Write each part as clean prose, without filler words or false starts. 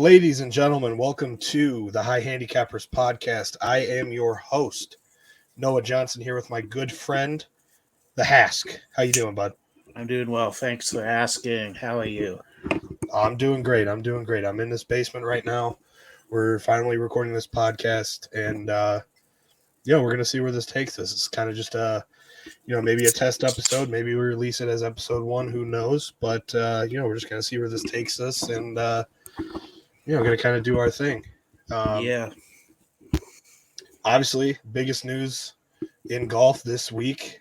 Ladies and gentlemen, welcome to the Handicappers podcast. I am your host, Noah Johnson, here with my good friend, the Hask. How you doing, bud? I'm doing well. Thanks for asking. How are you? I'm doing great. I'm in this basement right now. We're finally recording this podcast, and we're gonna see where this takes us. It's kind of just maybe a test episode. Maybe we release it as episode 1. Who knows? But we're just gonna see where this takes us, and we're gonna kind of do our thing. Yeah. Obviously, biggest news in golf this week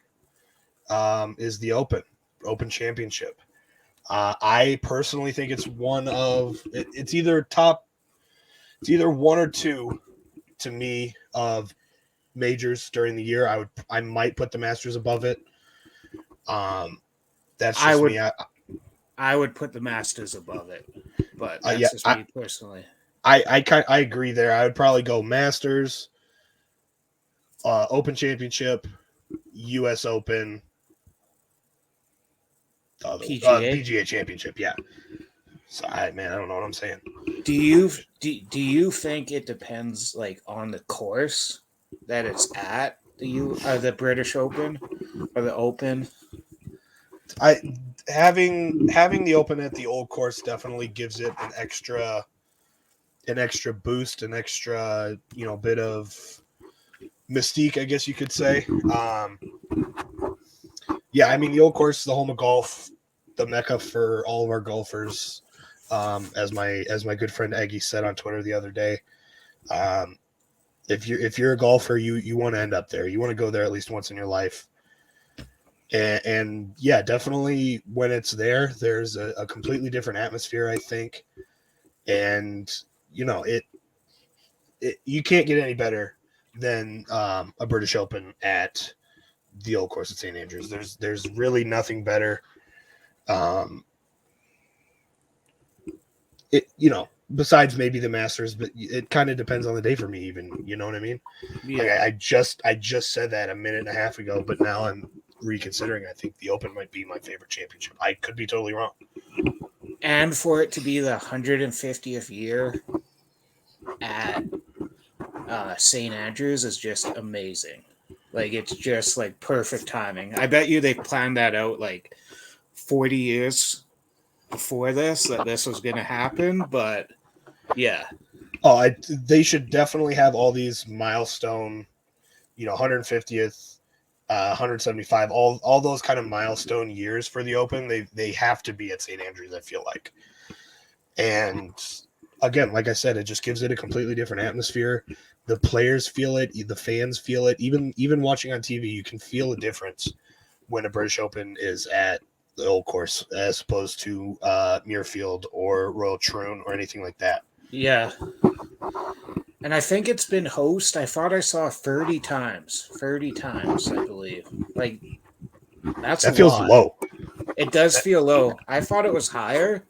is the Open Championship. I personally think it's it's either one or two to me of majors during the year. I might put the Masters above it. That's just me. I would put the Masters above it, but that's just me personally. I agree there. I would probably go Masters, Open Championship, U.S. Open, PGA Championship. Yeah. So I don't know what I'm saying. Do you think it depends on the course that it's at? The British Open or the Open? Having the Open at the old course definitely gives it an extra boost, an extra bit of mystique, I guess you could say. The old course is the home of golf, the mecca for all of our golfers. As my good friend Eggy said on Twitter the other day, if you're a golfer, you want to end up there. You want to go there at least once in your life. And definitely when it's there, there's a completely different atmosphere, I think. And you can't get any better than a British Open at the old course at St. Andrews. There's really nothing better. Besides maybe the Masters, but it kind of depends on the day for me, even, you know what I mean? Yeah. I just said that a minute and a half ago, but now I'm reconsidering. I think the Open might be my favorite championship. I could be totally wrong. And for it to be the 150th year at St. Andrews is just amazing. It's just perfect timing. I bet you they planned that out 40 years before this, that this was going to happen, but yeah. Oh, they should definitely have all these milestone, 150th, 175, all those kind of milestone years for the Open. They have to be at St. Andrews, I feel like. And again, like I said, it just gives it a completely different atmosphere. The players feel it, the fans feel it. Even watching on TV, you can feel a difference when a British Open is at the old course as opposed to Muirfield or Royal Troon or anything like that. Yeah. And I think it's been host. I thought I saw 30 times. 30 times, I believe. That feels low. It does feel low. I thought it was higher.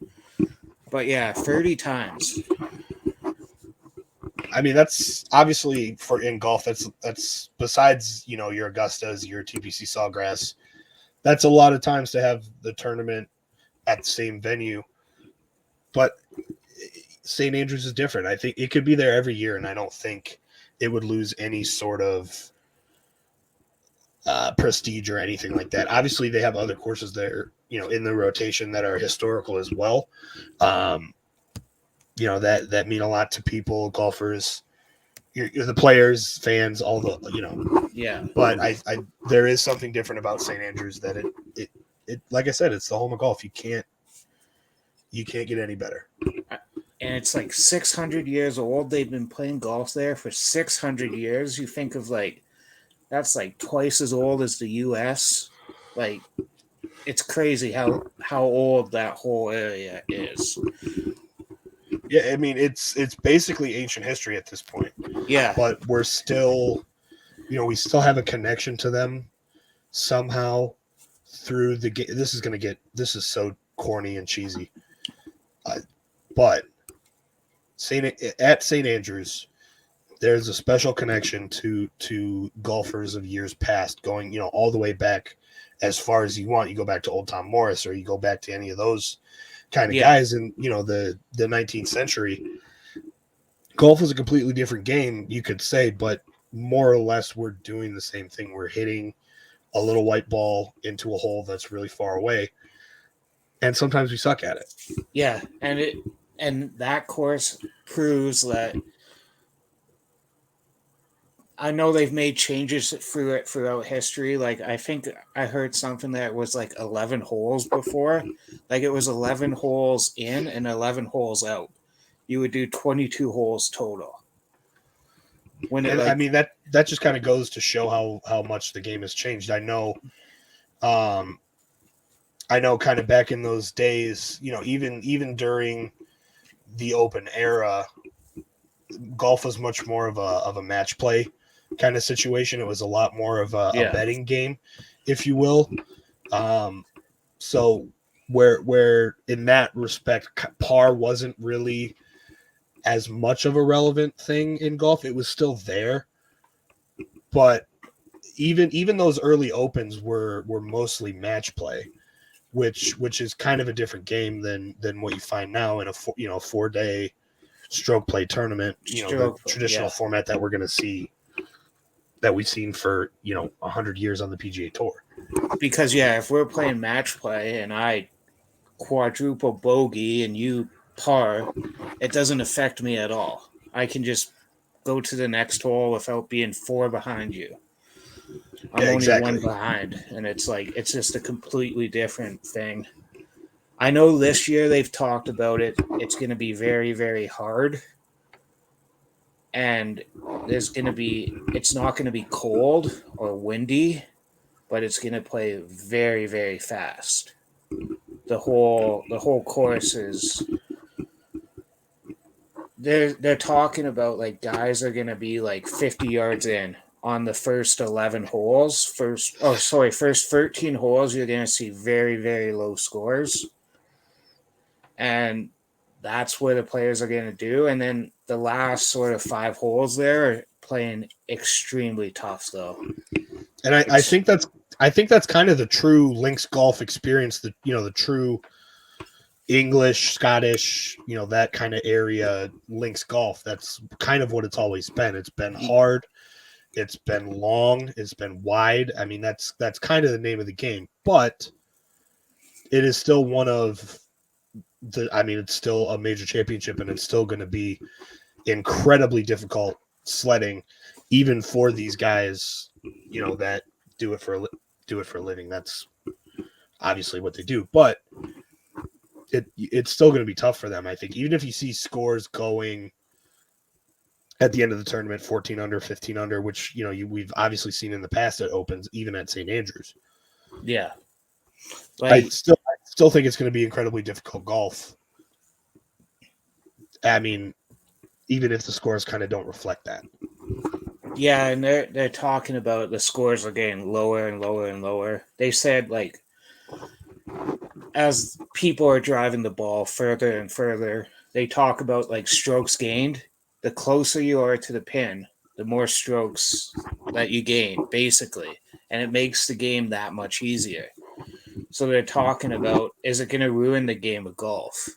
But yeah, 30 times. I mean, that's obviously in golf. That's besides your Augustas, your TPC Sawgrass. That's a lot of times to have the tournament at the same venue. But St. Andrews is different. I think it could be there every year, and I don't think it would lose any sort of prestige or anything like that. Obviously, they have other courses there, in the rotation that are historical as well. That mean a lot to people, golfers, the players, fans, all the, Yeah. But there is something different about St. Andrews that it like I said, it's the home of golf. You can't get any better. And it's 600 years old. They've been playing golf there for 600 years. You think of that's twice as old as the U.S. It's crazy how old that whole area is. Yeah, I mean, it's basically ancient history at this point. Yeah. But we're still, we still have a connection to them somehow through the game. This is so corny and cheesy. But at St. Andrews, there's a special connection to golfers of years past, going, all the way back as far as you want. You go back to old Tom Morris, or you go back to any of those kind of guys in, the 19th century. Golf was a completely different game, you could say, but more or less we're doing the same thing. We're hitting a little white ball into a hole that's really far away, and sometimes we suck at it. Yeah, and that course proves that. I know they've made changes throughout history. Like, I think I heard something that was like 11 holes before. Like, it was 11 holes in and 11 holes out. You would do 22 holes total. I mean, that just kind of goes to show how much the game has changed. I know kind of back in those days, even during the Open era, golf was much more of a match play kind of situation. It was a lot more of a betting game, if you will. So where in that respect, par wasn't really as much of a relevant thing in golf. It was still there, but even those early opens were mostly match play, which is kind of a different game than what you find now in a 4-day stroke play tournament, the traditional format that we're going to see, that we've seen for 100 years on the PGA Tour. Because if we're playing match play and I quadruple bogey and you par, it doesn't affect me at all. I can just go to the next hole without being 4 behind you. I'm only 1 behind, and it's just a completely different thing. I know this year they've talked about it. It's going to be very, very hard. And it's not going to be cold or windy, but it's going to play very, very fast. The whole course is, they're talking about like guys are going to be like 50 yards in on the first 11 holes. First 13 holes, you're going to see very, very low scores. And that's where the players are going to do. And then the last sort of 5 holes there are playing extremely tough, though. And I think that's kind of the true links golf experience. The true English, Scottish, that kind of area links golf. That's kind of what it's always been. It's been hard. It's been long. It's been wide. I mean, that's kind of the name of the game. But it is still one of it's still a major championship, and it's still going to be incredibly difficult sledding, even for these guys, that do it for a living. That's obviously what they do, but it's still going to be tough for them. I think even if you see scores going at the end of the tournament, 14 under, 15 under, which we've obviously seen in the past at Opens, even at St. Andrews. Yeah, I still think it's going to be incredibly difficult golf. I mean, even if the scores kind of don't reflect that. Yeah, and they're talking about the scores are getting lower and lower and lower. They said, like, as people are driving the ball further and further, they talk about, like, strokes gained. The closer you are to the pin, the more strokes that you gain, basically. And it makes the game that much easier. So they're talking about, is it going to ruin the game of golf?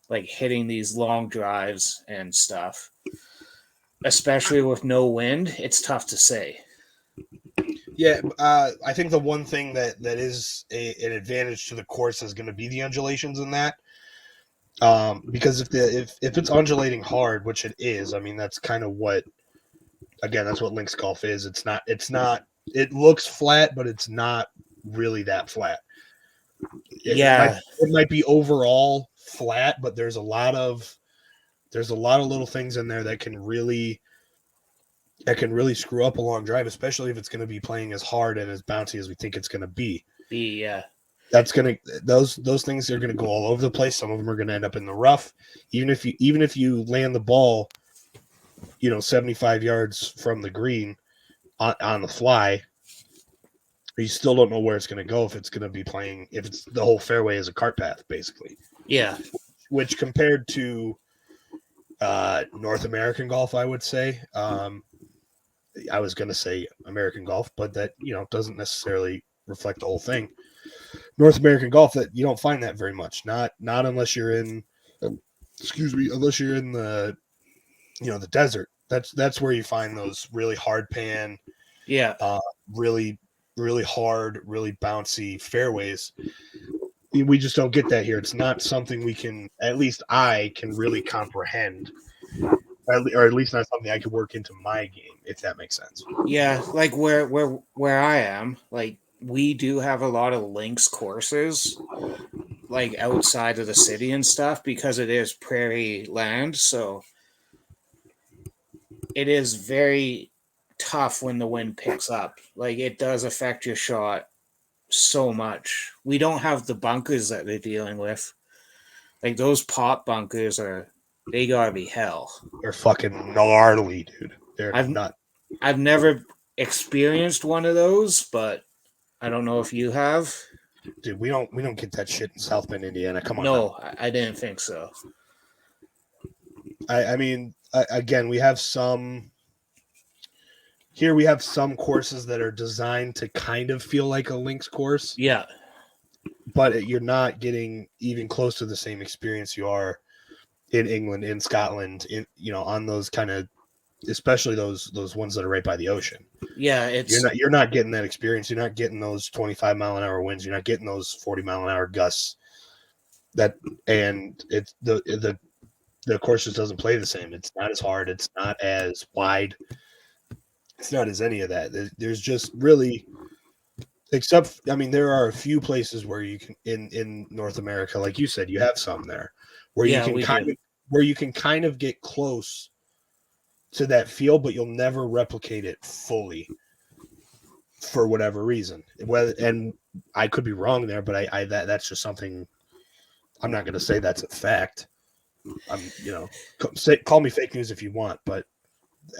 Like, hitting these long drives and stuff. Especially with no wind, it's tough to say. Yeah, I think the one thing that is an advantage to the course is going to be the undulations in that. Because if it's undulating hard, which it is, I mean, that's kind of that's what links golf is. It looks flat, but it's not really that flat. It might be overall flat, but there's a lot of little things in there that can really screw up a long drive, especially if it's going to be playing as hard and as bouncy as we think it's going to be. Those things are going to go all over the place. Some of them are going to end up in the rough. Even if you land the ball, 75 yards from the green on the fly, you still don't know where it's going to go, if it's going to be playing, if it's the whole fairway is a cart path, basically. Yeah. Which compared to North American golf, I would say, I was going to say American golf, but that, doesn't necessarily reflect the whole thing. North American golf that you don't find that very much. Not unless you're in, unless you're in the, the desert. That's where you find those really hard pan, Yeah. really really hard, really bouncy fairways. We just don't get that here. It's not something we can, at least I can really comprehend, or at least not something I could work into my game, if that makes sense. Yeah, like where I am, like we do have a lot of links courses like outside of the city and stuff because it is prairie land, so it is very tough when the wind picks up. Like it does affect your shot so much. We don't have the bunkers that they're dealing with. Like those pop bunkers they gotta be hell. They're fucking gnarly, dude. They're I've not. I've never experienced one of those, but I don't know if you have. Dude, we don't get that shit in South Bend, Indiana. Come on. No, I didn't think so. I mean, again, we have some. Here we have some courses that are designed to kind of feel like a links course, Yeah, but you're not getting even close to the same experience you are in England, in Scotland, on those kind of, especially those ones that are right by the ocean. yeah, You're not getting that experience. You're not getting those 25-mile-an-hour winds. You're not getting those 40-mile-an-hour gusts. And it's the course just doesn't play the same. It's not as hard. It's not as wide. It's not as any of that. There's just really, except, I mean, there are a few places where you can in North America, like you said, you have some there where yeah, you can kind of get close to that feel, but you'll never replicate it fully for whatever reason. And I could be wrong there, but that's just something. I'm not going to say that's a fact. Call me fake news if you want, but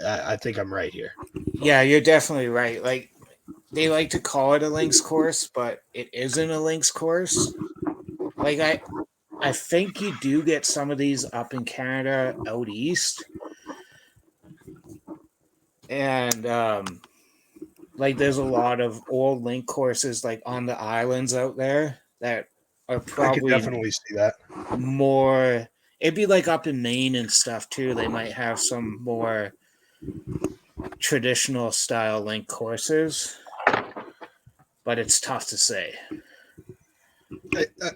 I think I'm right here. Yeah, you're definitely right. Like they like to call it a links course, but it isn't a links course. Like I think you do get some of these up in Canada out east. And like there's a lot of old link courses like on the islands out there that are I could probably definitely see that. more. It'd be like up in Maine and stuff too. They might have some more traditional style link courses, but it's tough to say.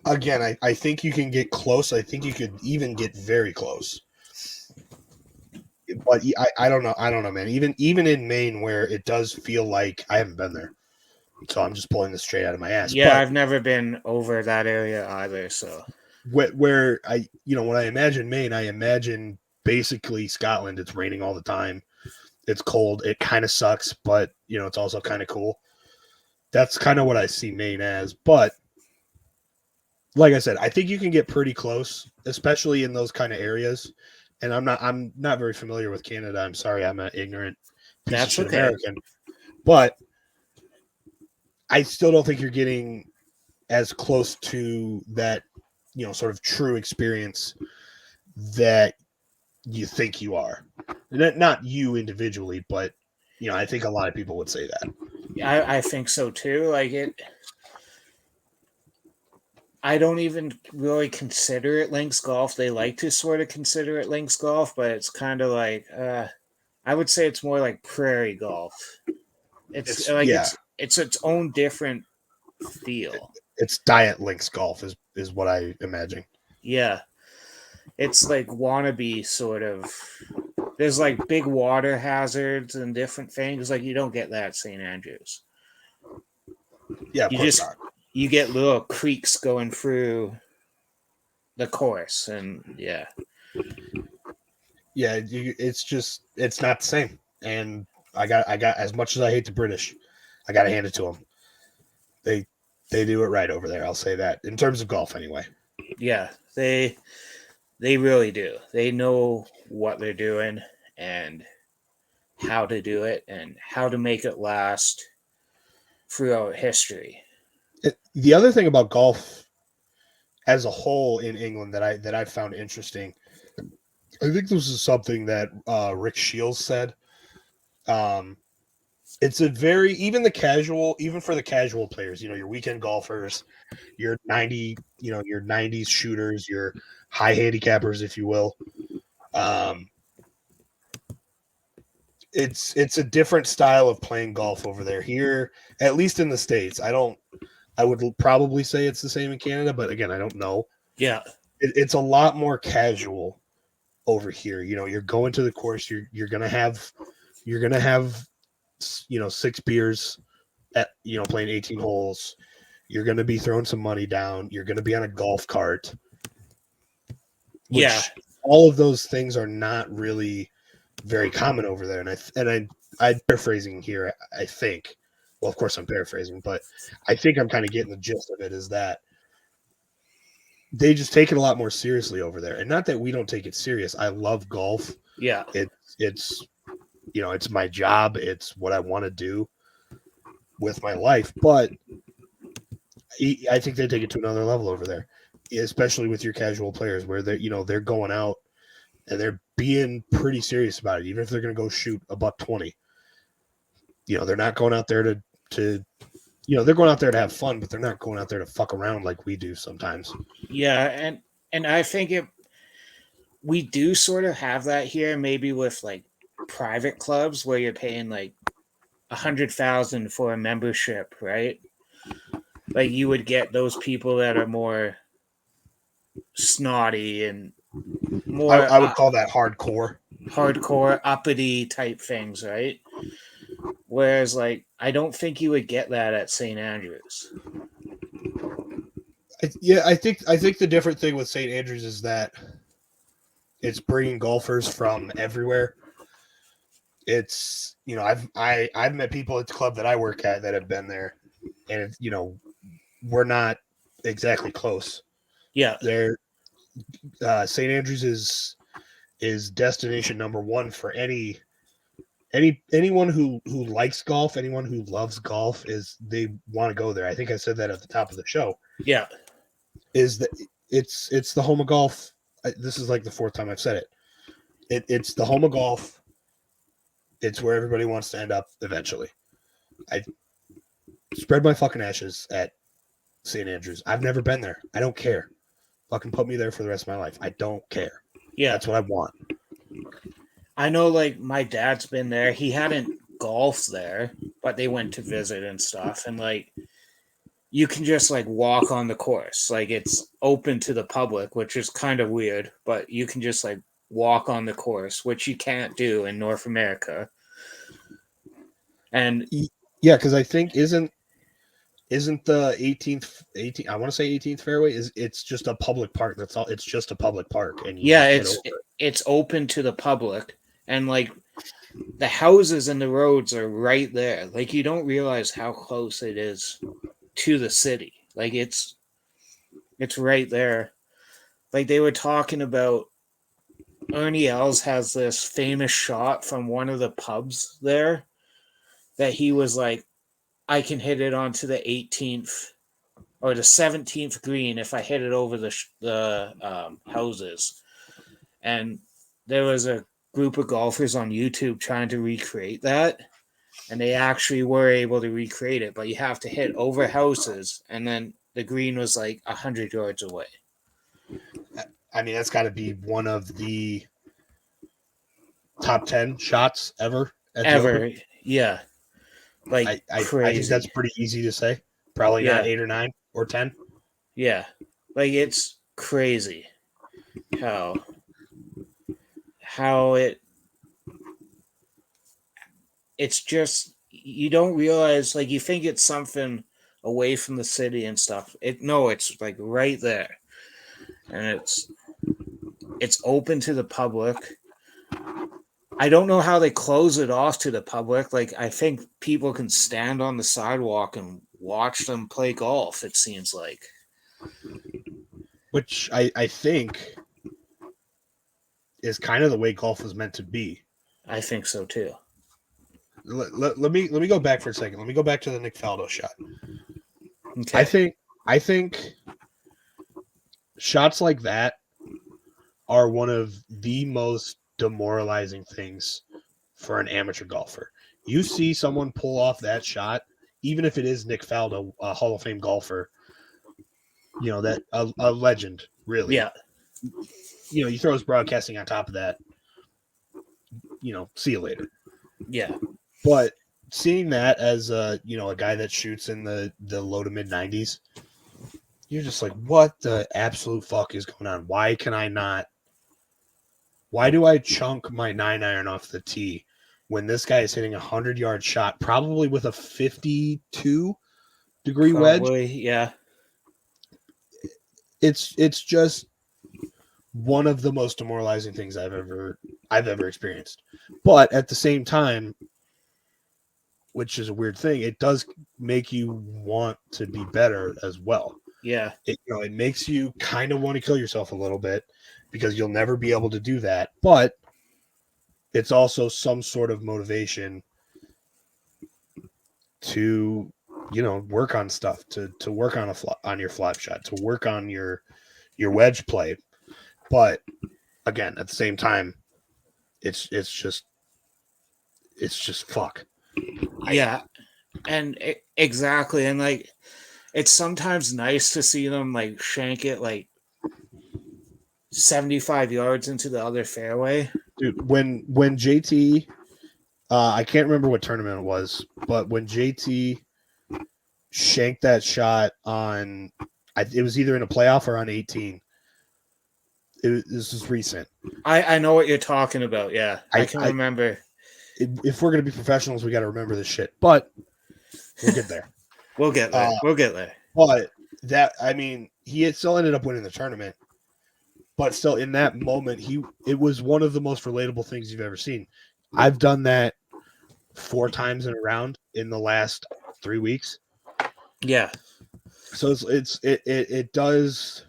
Again, I think you can get close. I think you could even get very close. But I don't know. I don't know, man. Even in Maine, where it does feel like, I haven't been there, so I'm just pulling this straight out of my ass. Yeah, but I've never been over that area either. So where when I imagine Maine, I imagine basically Scotland. It's raining all the time. It's cold. It kind of sucks, but it's also kind of cool. That's kind of what I see Maine as. But like I said, I think you can get pretty close, especially in those kind of areas. And I'm not very familiar with Canada. I'm sorry, I'm an ignorant piece of shit American. But I still don't think you're getting as close to that, sort of true experience that you think you are. Not you individually, but I think a lot of people would say that. I think so too. Like it, I don't even really consider it links golf. They like to sort of consider it links golf, but it's kind of like I would say it's more like prairie golf. It's like it's its own different feel. It's diet links golf is what I imagine. Yeah, it's like wannabe sort of. There's like big water hazards and different things. Like you don't get that at St. Andrews. Yeah, of course not. You get little creeks going through the course, and yeah, it's not the same. And I got as much as I hate the British, I got to hand it to them. They do it right over there. I'll say that in terms of golf, anyway. Yeah, they really do. They know what they're doing and how to do it and how to make it last throughout history. The other thing about golf as a whole in England that I found interesting, I think this is something that Rick Shields said. It's a very even for the casual players, your weekend golfers, your 90s shooters, your high handicappers, if you will. Um, it's a different style of playing golf over there. Here, at least in the States, I would probably say it's the same in Canada, but again, I don't know. Yeah. It's a lot more casual over here. You're going to the course, you're gonna have 6 beers at playing 18 holes. You're gonna be throwing some money down. You're gonna be on a golf cart, Yeah. which all of those things are not really very common over there. I'm paraphrasing here. I think, well, of course I'm paraphrasing, but I think I'm kind of getting the gist of it. Is that they just take it a lot more seriously over there, and not that we don't take it serious. I love golf. Yeah. It's my job. It's what I want to do with my life, but I think they take it to another level over there, especially with your casual players, where they're going out and they're being pretty serious about it, even if they're going to go shoot a $120. They're not going out there to they're going out there to have fun, but they're not going out there to fuck around like we do sometimes. Yeah, and I think we do sort of have that here, maybe with like private clubs where you're paying like 100,000 for a membership, right? Like you would get those people that are more snotty and more I would call that hardcore. hardcore, uppity type things, right? Whereas, like, I don't think you would get that at St. Andrews. I think the different thing with St. Andrews is that it's bringing golfers from everywhere. It's I've met people at the club that I work at that have been there, and we're not exactly close. Yeah, They're St. Andrews is destination number one for anyone who likes golf, anyone who loves golf, is they want to go there. I think I said that at the top of the show. yeah, Is that it's the home of golf. This is like the fourth time I've said it. It's the home of golf. It's where everybody wants to end up eventually. I spread my fucking ashes at St. Andrews. I've never been there. I don't care. Fucking put me there for the rest of my life. I don't care. yeah. That's what I want. I know, like, my dad's been there. He hadn't golfed there, but they went to visit and stuff. And, like, you can just, like, walk on the course. Like, it's open to the public, which is kind of weird, but you can just, like, walk on the course, which you can't do in North America. And yeah, because I think isn't the 18th I want to say 18th fairway it's just a public park. That's all. It's just a public park, and it's open to the public, and like the houses and the roads are right there. Like you don't realize how close it is to the city. Like it's right there. Like they were talking about Ernie Els has this famous shot from one of the pubs there that he was like, I can hit it onto the 18th or the 17th green if I hit it over the houses. And there was a group of golfers on YouTube trying to recreate that. And they actually were able to recreate it, but you have to hit over houses. And then the green was like 100 yards away. I mean, that's got to be one of the top 10 shots ever. Ever. Yeah. Like I crazy. think that's pretty easy to say. Probably not 8 or 9 or 10. Yeah. Like it's crazy how it's just, you don't realize, like you think it's something away from the city and stuff. It's like right there. And it's open to the public. I don't know how they close it off to the public. Like I think people can stand on the sidewalk and watch them play golf, it seems like. Which I think is kind of the way golf was meant to be. I think so too. Let me go back for a second. Let me go back to the Nick Faldo shot. Okay. I think shots like that are one of the most demoralizing things for an amateur golfer. You see someone pull off that shot, even if it is Nick Faldo, a Hall of Fame golfer, that a legend, really. Yeah. You throw his broadcasting on top of that, see you later. Yeah. But seeing that as a guy that shoots in the low to mid 90s, you're just like, what the absolute fuck is going on? Why do I chunk my 9-iron off the tee when this guy is hitting 100-yard shot, probably with a 52-degree wedge? Yeah. It's just one of the most demoralizing things I've ever experienced. But at the same time, which is a weird thing, it does make you want to be better as well. Yeah. It makes you kind of want to kill yourself a little bit because you'll never be able to do that. But it's also some sort of motivation to, work on stuff, to work on on your flop shot, to work on your wedge play. But again, at the same time, it's just fuck. Yeah. And exactly. And like, it's sometimes nice to see them like shank it like 75 yards into the other fairway. Dude, when JT, I can't remember what tournament it was, but when JT shanked that shot on, it was either in a playoff or on 18. This is recent. I know what you're talking about. Yeah, I can remember. If we're going to be professionals, we got to remember this shit. But we'll get there. We'll get there. We'll get there. But he had still ended up winning the tournament. But still, in that moment, it was one of the most relatable things you've ever seen. I've done that 4 times in a round in the last 3 weeks. Yeah. So it does.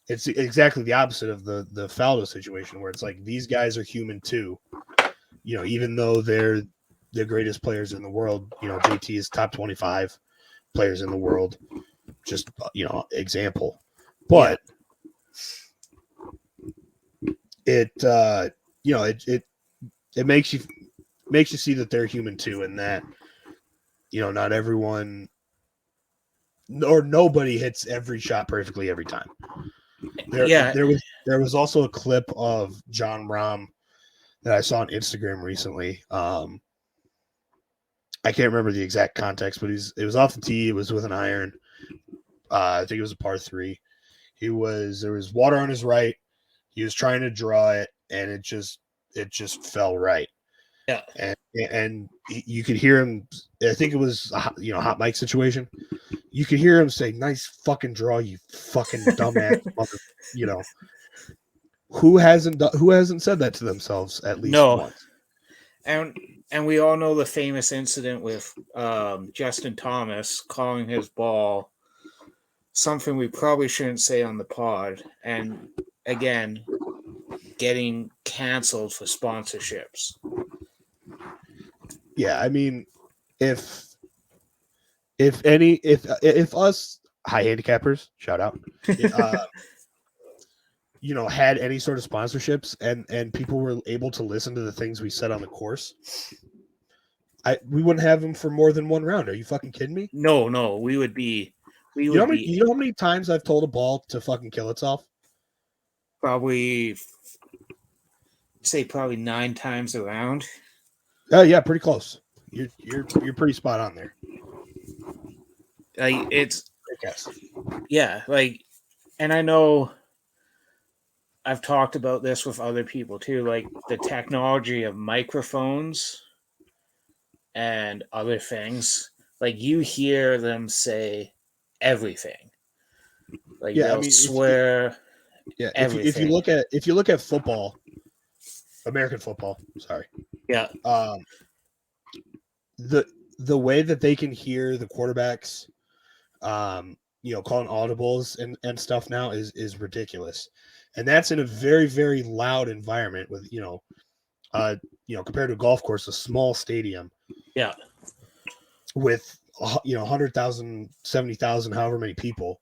It's exactly the opposite of the Faldo situation, where it's like these guys are human too. Even though they're the greatest players in the world, JT is top 25 players in the world. Just example, but. Yeah. It makes you see that they're human too, and that not everyone or nobody hits every shot perfectly every time. There was also a clip of John Rahm that I saw on Instagram recently. I can't remember the exact context, but it was off the tee. It was with an iron. I think it was a par 3. There was water on his right. He was trying to draw it, and it just fell right. Yeah, and you could hear him. I think it was hot mic situation. You could hear him say, "Nice fucking draw, you fucking dumbass mother." Who hasn't said that to themselves at least once? And we all know the famous incident with Justin Thomas calling his ball something we probably shouldn't say on the pod, and again, getting canceled for sponsorships. Yeah, if us high handicappers, shout out, had any sort of sponsorships and people were able to listen to the things we said on the course, we wouldn't have them for more than one round. Are you fucking kidding me? No, we would be. You know how many times I've told a ball to fucking kill itself? Probably 9 times around. Oh yeah, pretty close. You're pretty spot on there. Like it's, yeah, like, and I know I've talked about this with other people too, like the technology of microphones and other things. Like you hear them say everything. Like they'll swear. If you look at football, American football, sorry. Yeah. The way that they can hear the quarterbacks, calling audibles and stuff now is ridiculous, and that's in a very, very loud environment with compared to a golf course, a small stadium. Yeah. With 100,000, 70,000, however many people,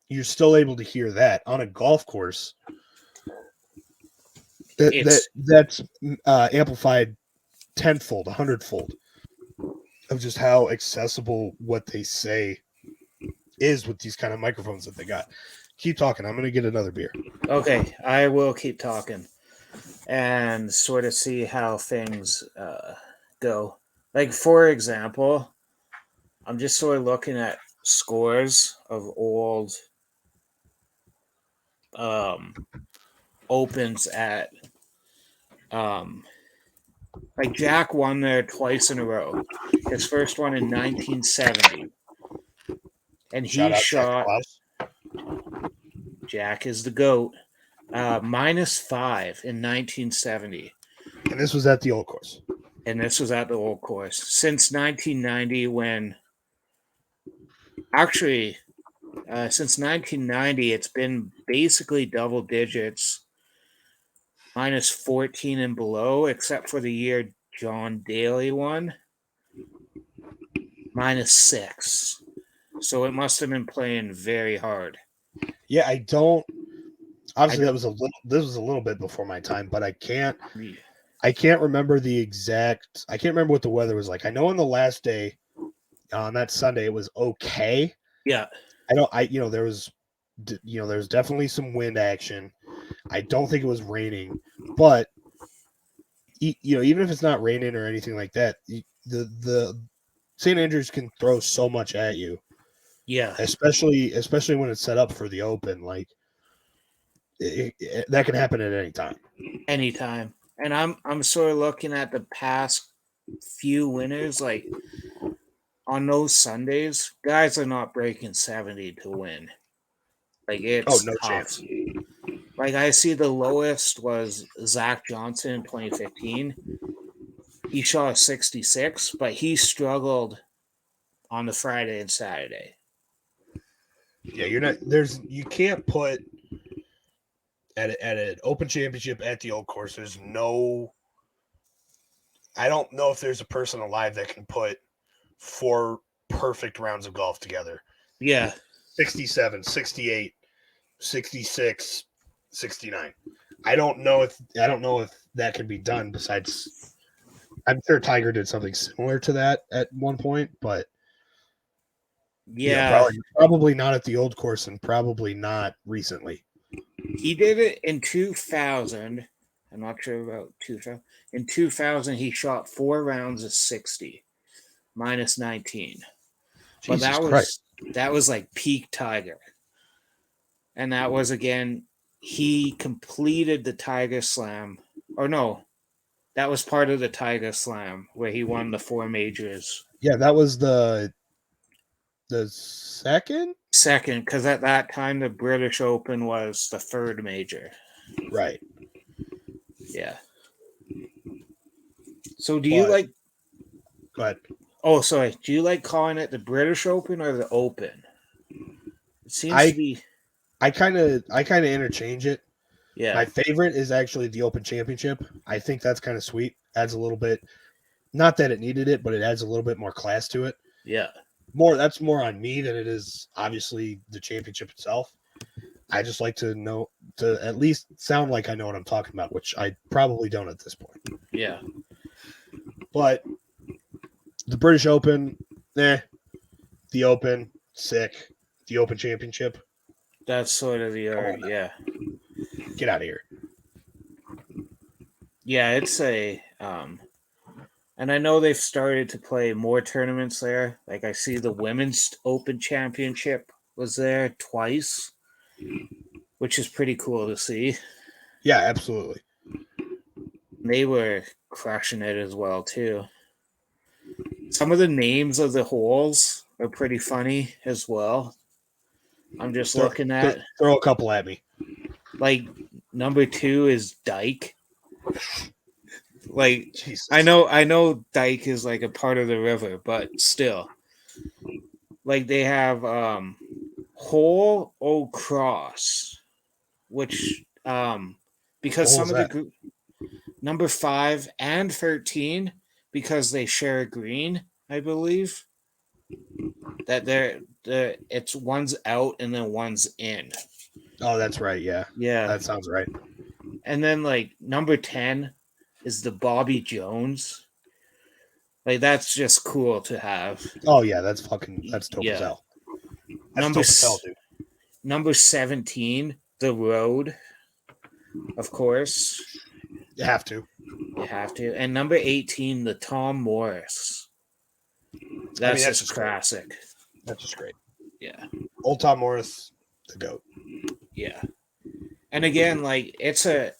you're still able to hear that. On a golf course, that's amplified tenfold, 100-fold of just how accessible what they say is with these kind of microphones that they got. Keep talking. I'm going to get another beer. Okay, I will keep talking and sort of see how things go. Like, for example, I'm just sort of looking at scores of old opens at like Jack won there twice in a row. His first one in 1970. And Shout he out Jack shot Klaus. Jack is the GOAT. -5 in 1970. And this was at the old course. And this was at the old course. Since 1990, when actually, since 1990, it's been basically double digits, -14 and below, except for the year John Daly won, -6. So it must have been playing very hard. Yeah, I don't. Obviously, that was a little. This was a little bit before my time, but I can't remember the exact. I can't remember what the weather was like. I know on the last day, on that Sunday, it was okay. Yeah. There was definitely some wind action. I don't think it was raining, but even if it's not raining or anything like that, the St. Andrews can throw so much at you. Yeah. Especially when it's set up for the Open, like that can happen at any time. Anytime. And I'm sort of looking at the past few winners, like on those Sundays, guys are not breaking 70 to win. Like, it's no tough. chance. Like, I see the lowest was Zach Johnson in 2015. He shot a 66, but he struggled on the Friday and Saturday. Yeah, you can't put at an Open Championship at the old course. I don't know if there's a person alive that can put 4 perfect rounds of golf together. Yeah. 67, 68, 66, 69. I don't know if that can be done. Besides, I'm sure Tiger did something similar to that at one point, but yeah, probably not at the old course, and probably not recently. He did it in 2000. I'm not sure about 2000. In 2000, he shot 4 rounds of 60, -19. But that was like peak Tiger. And that was, again, he completed the Tiger Slam. Or no, that was part of the Tiger Slam where he won the 4 majors. Yeah, that was the second? Second, because at that time the British Open was the 3rd major. Right. Yeah. So do you like... Go ahead. Oh, sorry. Do you like calling it the British Open or the Open? It seems to be... I kind of interchange it. Yeah. My favorite is actually the Open Championship. I think that's kind of sweet. Adds a little bit, not that it needed it, but it adds a little bit more class to it. Yeah. That's more on me than it is obviously the championship itself. I just like to at least sound like I know what I'm talking about, which I probably don't at this point. Yeah. But the British Open, the Open, sick. The Open Championship. That's sort of the yeah. Get out of here. Yeah, it's a and I know they've started to play more tournaments there. Like, I see the Women's Open Championship was there twice, which is pretty cool to see. Yeah, absolutely. They were crushing it as well, too. Some of the names of the holes are pretty funny as well. I'm just looking at... Throw a couple at me. Like, number 2 is Dyke. Like, Jesus. I know Dyke is like a part of the river, but still. Like, they have Hole O'Cross, which because some of the group, number 5 and 13, because they share a green, I believe. That it's one's out and then one's in. Oh, that's right. Yeah. Yeah. That sounds right. And then, like, number 10 is the Bobby Jones. Like that's just cool to have. Oh yeah, that's dope as Yeah. hell. That's dope as hell, dude. Number 17, the road, of course. You have to. You have to. And number 18, the Tom Morris. That's just classic. Great. That's just great. Yeah. Old Tom Morris, the GOAT. Yeah. And again, like it's a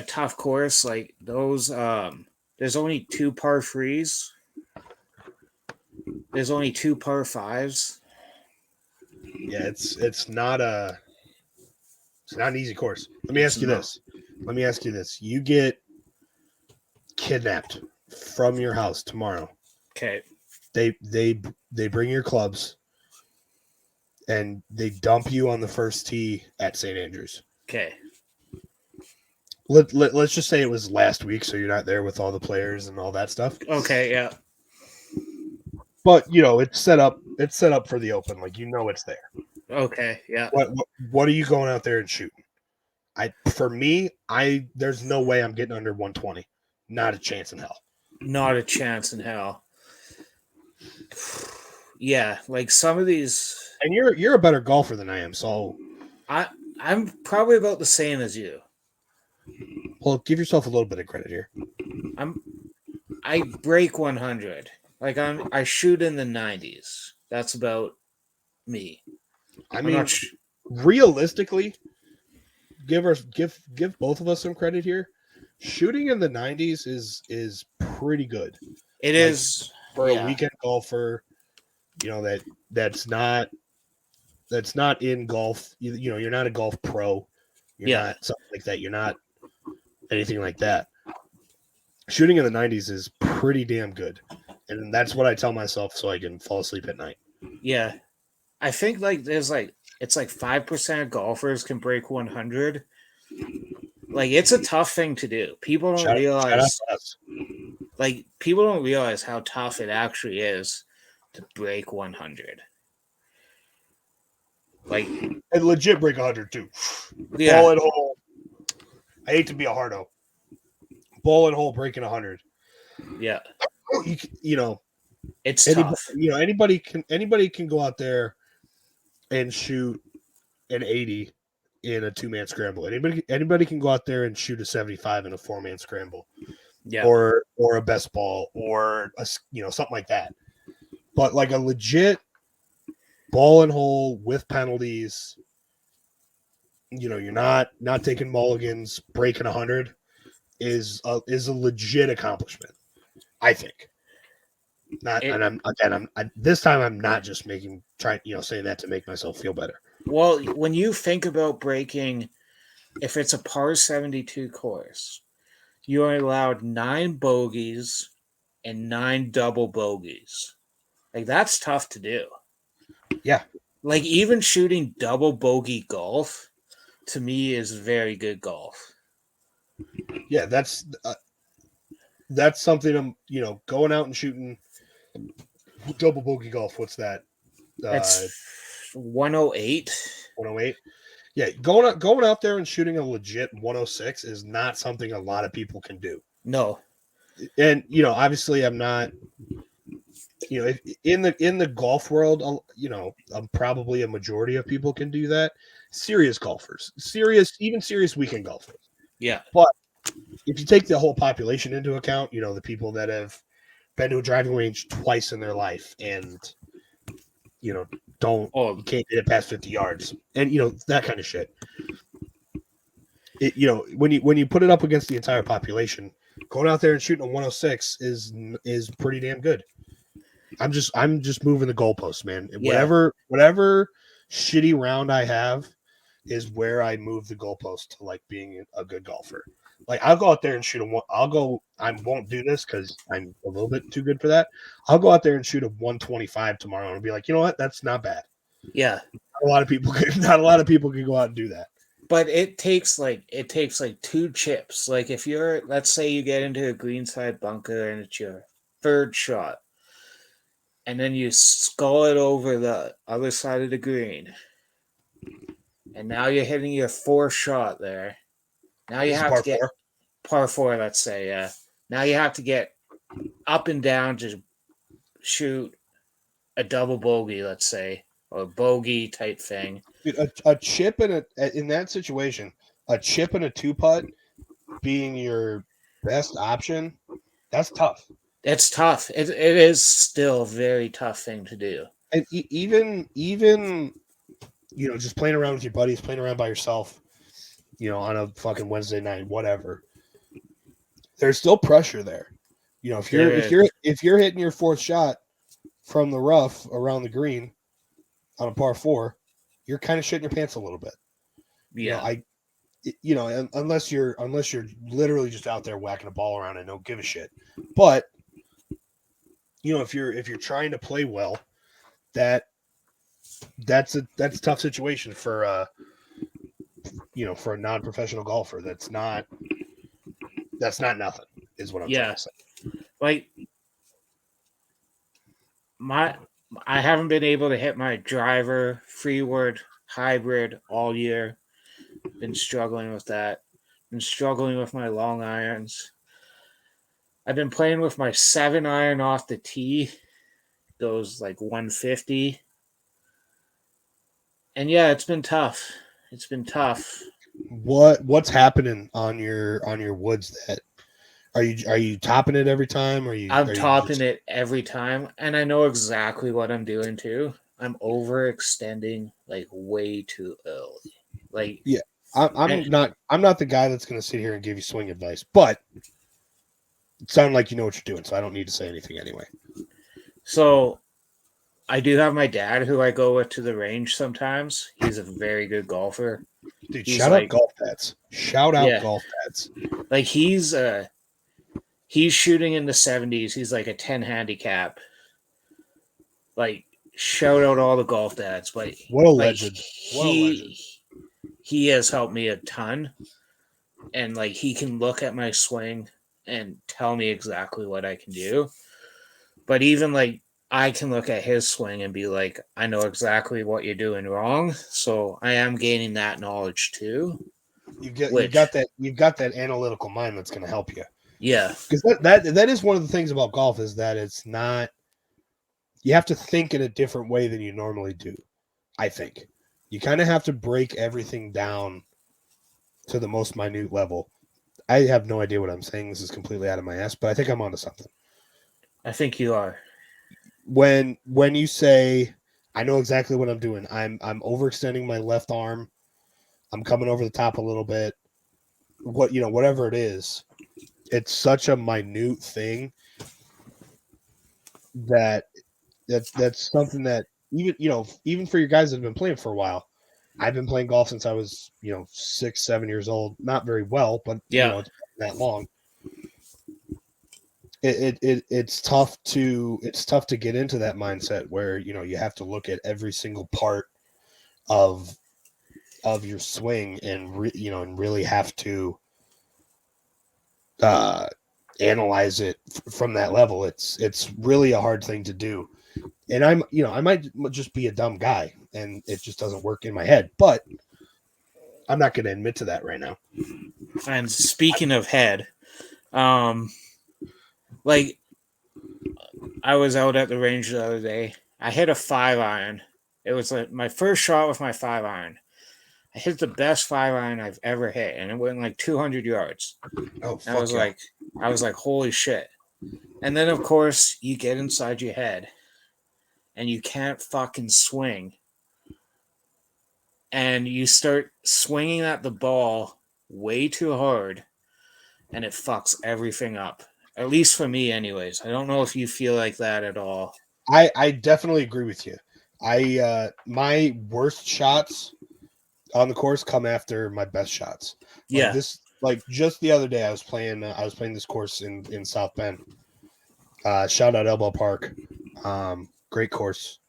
tough course. Like those there's only 2 par 3s. There's only 2 par 5s. Yeah, it's not an easy course. Let me ask you this. You get kidnapped from your house tomorrow. Okay. They bring your clubs and they dump you on the first tee at St. Andrews. Okay. Let's just say it was last week, so you're not there with all the players and all that stuff. Okay, yeah. But it's set up for the Open, like it's there. Okay, yeah. What are you going out there and shooting? There's no way I'm getting under 120. Not a chance in hell. Not a chance in hell. Yeah, like some of these. And you're a better golfer than I am, so I'm probably about the same as you. Well, give yourself a little bit of credit here. I break 100. Like I shoot in the 90s. That's about me. I mean, realistically, give both of us some credit here. Shooting in the 90s is pretty good. It is for a weekend golfer. That's not in golf. You're not a golf pro. You're not something like that. You're not anything like that. Shooting in the 90s is pretty damn good. And that's what I tell myself so I can fall asleep at night. Yeah. I think it's like 5% of golfers can break 100. Like it's a tough thing to do. People don't realize people don't realize how tough it actually is to break 100. Like and legit break 100 too. Yeah. Ball and hole. I hate to be a hardo. Ball and hole breaking 100. Yeah. It's tough. Anybody can go out there and shoot an 80 in a 2-man scramble. Anybody can go out there and shoot a 75 in a 4-man scramble. Yeah. Or a best ball or something like that. But like a legit ball and hole with penalties, you're not taking mulligans, breaking 100 is a legit accomplishment, I think. This time I'm not just saying that to make myself feel better. Well, when you think about breaking, if it's a par 72 course, you are allowed 9 bogeys and 9 double bogeys. Like that's tough to do. Yeah. Like even shooting double bogey golf to me is very good golf. Yeah, that's something I'm, going out and shooting double bogey golf. What's that? That's 108. 108. Yeah, going out there and shooting a legit 106 is not something a lot of people can do. No. And obviously I'm not in the golf world, probably a majority of people can do that. Serious golfers, even serious weekend golfers. Yeah. But if you take the whole population into account, the people that have been to a driving range twice in their life and you can't get it past 50 yards and that kind of shit. When you put it up against the entire population, going out there and shooting a 106 is pretty damn good. I'm just moving the goalposts, man. Yeah. Whatever shitty round I have is where I move the goalpost to like being a good golfer. Like I'll go out there and shoot I won't do this because I'm a little bit too good for that. I'll go out there and shoot a 125 tomorrow and be like, you know what? That's not bad. Yeah. Not a lot of people can go out and do that. But it takes like 2 chips. Like if let's say you get into a greenside bunker and it's your 3rd shot. And then you skull it over the other side of the green. And now you're hitting your 4th shot there. Now you have to get par 4, let's say. Now you have to get up and down, just shoot a double bogey, let's say, or a bogey type thing. Dude, a chip in that situation, a chip and a two putt being your best option, that's tough. It's tough. It is still a very tough thing to do. And even just playing around with your buddies, playing around by yourself, on a fucking Wednesday night, whatever. There's still pressure there. If you're hitting your fourth shot from the rough around the green on a par 4, you're kind of shitting your pants a little bit. Yeah. Unless you're literally just out there whacking a ball around and don't give a shit. But if you're trying to play well, that's a tough situation for a non-professional golfer. That's not nothing, is what I'm trying to say. Like I haven't been able to hit my driver, freeward, hybrid all year. Been struggling with that. Been struggling with my long irons. I've been playing with my 7-iron off the tee. Goes like 150. And yeah, it's been tough. It's been tough. What's happening on your woods? That are you topping it every time? I'm topping it every time, and I know exactly what I'm doing too. I'm overextending like way too early. Like yeah, I'm not the guy that's going to sit here and give you swing advice, but it sounds like you know what you're doing, so I don't need to say anything anyway. So I do have my dad who I go with to the range sometimes. He's a very good golfer. Dude, shout out golf pads. Shout out golf pads. Like he's shooting in the 70s. He's like a 10 handicap. Like shout out all the golf dads. But what a legend. He has helped me a ton. And like he can look at my swing and tell me exactly what I can do. But even like I can look at his swing and be like, I know exactly what you're doing wrong. So I am gaining that knowledge too. You've got that analytical mind that's going to help you. Yeah. Because that is one of the things about golf is that it's not, you have to think in a different way than you normally do. I think you kind of have to break everything down to the most minute level. I have no idea what I'm saying. This is completely out of my ass, but I think I'm onto something. I think you are. When you say, I know exactly what I'm doing, I'm overextending my left arm, I'm coming over the top a little bit, whatever it is, it's such a minute thing that's something that even for your guys that have been playing for a while. I've been playing golf since I was 6-7 years old, not very well, but it's that long. It's tough to get into that mindset where you have to look at every single part of your swing and really have to analyze it from that level. It's really a hard thing to do, and I might just be a dumb guy and it just doesn't work in my head, but I'm not going to admit to that right now. And speaking of head, like I was out at the range the other day. I hit a 5-iron. It was like my first shot with my 5-iron. I hit the best 5-iron I've ever hit, and it went like 200 yards. Oh, I was like, holy shit. And then, of course, you get inside your head, and you can't fucking swing. And you start swinging at the ball way too hard, and it fucks everything up. At least for me, anyways. I don't know if you feel like that at all. I definitely agree with you. My worst shots on the course come after my best shots. Just the other day I was playing this course in South Bend. Shout out Elbow Park. Great course.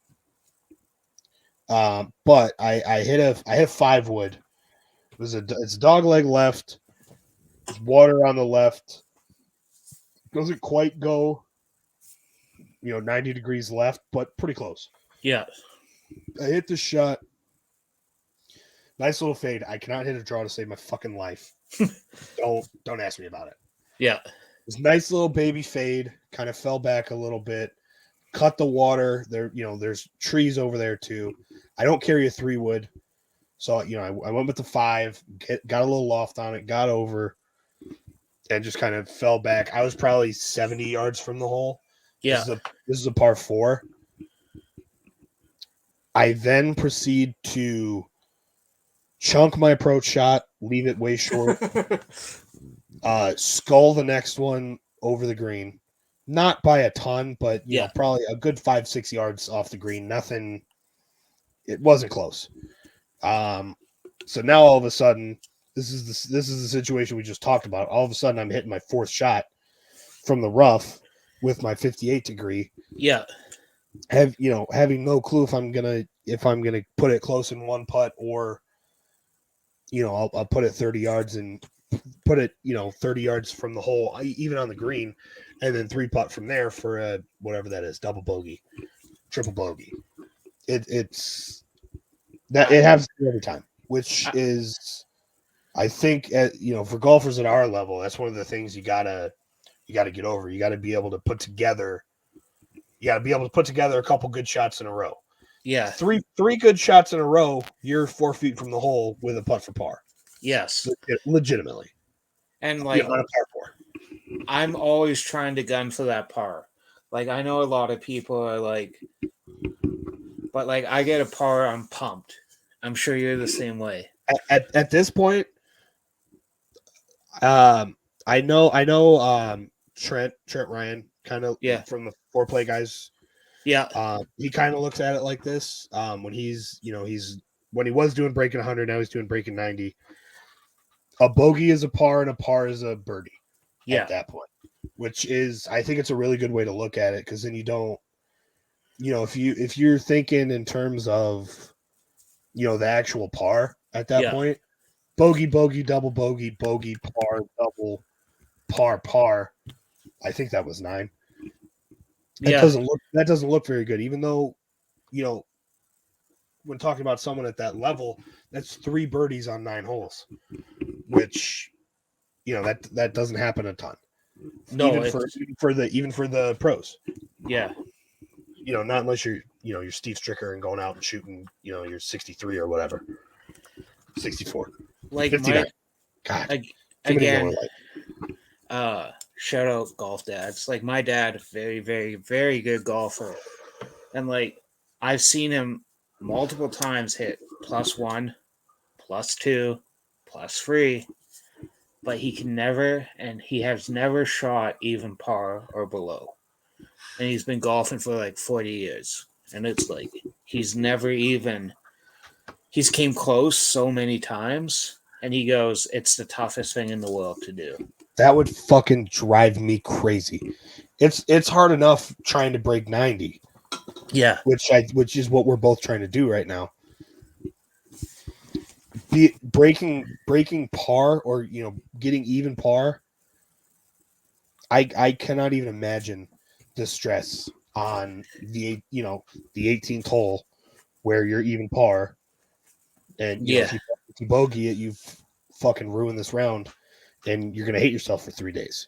But I hit a 5-wood. It's a dog leg left. There's water on the left. Doesn't quite go 90 degrees left, but pretty close. Yeah. I hit the shot. Nice little fade. I cannot hit a draw to save my fucking life. Don't ask me about it. Yeah. This nice little baby fade, kind of fell back a little bit. cut the water. There, there's trees over there too. I don't carry a 3-wood. So, I went with the 5, got a little loft on it, got over, and just kind of fell back. I was probably 70 yards from the hole. Yeah. This is a par 4. I then proceed to chunk my approach shot, leave it way short, skull the next one over the green. Not by a ton, but, probably a good 5-6 yards off the green. Nothing. It wasn't close. So now all of a sudden, this is the situation we just talked about. All of a sudden, I'm hitting my 4th shot from the rough with my 58 degree. Yeah. Having no clue if I'm gonna put it close in one putt, or I'll put it 30 yards and put it 30 yards from the hole, even on the green, and then 3-putt from there for a whatever that is, double bogey, triple bogey. It's that it happens every time. Which is, I think, for golfers at our level, that's one of the things you gotta get over. You gotta be able to put together. You gotta be able to put together a couple good shots in a row. Yeah, three good shots in a row. You're 4 feet from the hole with a putt for par. Yes, legitimately, and on a par 4. I'm always trying to gun for that par. Like, I know a lot of people are like, but like, I get a par, I'm pumped. I'm sure you're the same way. At this point, I know Trent Ryan, kind of from the foreplay guys. Yeah. He kind of looks at it like this. When when he was doing breaking 100, now he's doing breaking 90. A bogey is a par and a par is a birdie. Yeah. At that point, which is, I think it's a really good way to look at it, because then you don't, if you're thinking in terms of, the actual par at that point, bogey, double bogey, par, double, par. I think that was 9. That doesn't look very good, even though, when talking about someone at that level, that's 3 birdies on 9 holes, which, that doesn't happen a ton. No, even for the pros. Yeah. Not unless you're Steve Stricker and going out and shooting, you're 63 or whatever. 64. Like 59. God. Again, shout out golf dads. Like, my dad, very, very, very good golfer. And like, I've seen him multiple times hit +1, +2, +3, but he has never shot even par or below. And he's been golfing for like 40 years. And it's like, he's came close so many times, and he goes, it's the toughest thing in the world to do. That would fucking drive me crazy. It's hard enough trying to break 90. Yeah. Which is what we're both trying to do right now. Breaking par, or getting even par. I cannot even imagine the stress on the 18th hole where you're even par, and if you bogey it, you've fucking ruined this round, and you're gonna hate yourself for 3 days.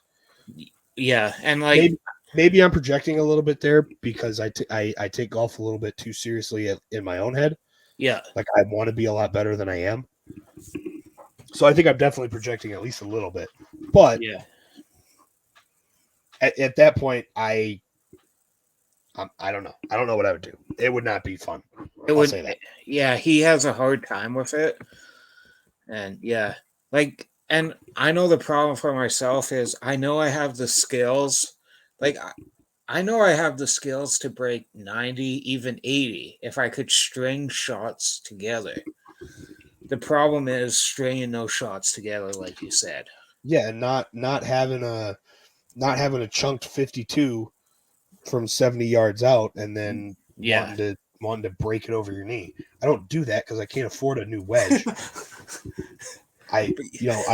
Yeah, and like, maybe I'm projecting a little bit there, because I take golf a little bit too seriously in my own head. Yeah, like, I want to be a lot better than I am. So I think I'm definitely projecting at least a little bit. But at that point, I don't know. I don't know what I would do. It would not be fun. I'll say that. Yeah, he has a hard time with it. And and I know the problem for myself is, I know I have the skills. Like, I know I have the skills to break 90, even 80, if I could string shots together. The problem is stringing those shots together, like you said. Yeah, and not having a chunked 52 from 70 yards out, and then wanting to break it over your knee. I don't do that because I can't afford a new wedge. I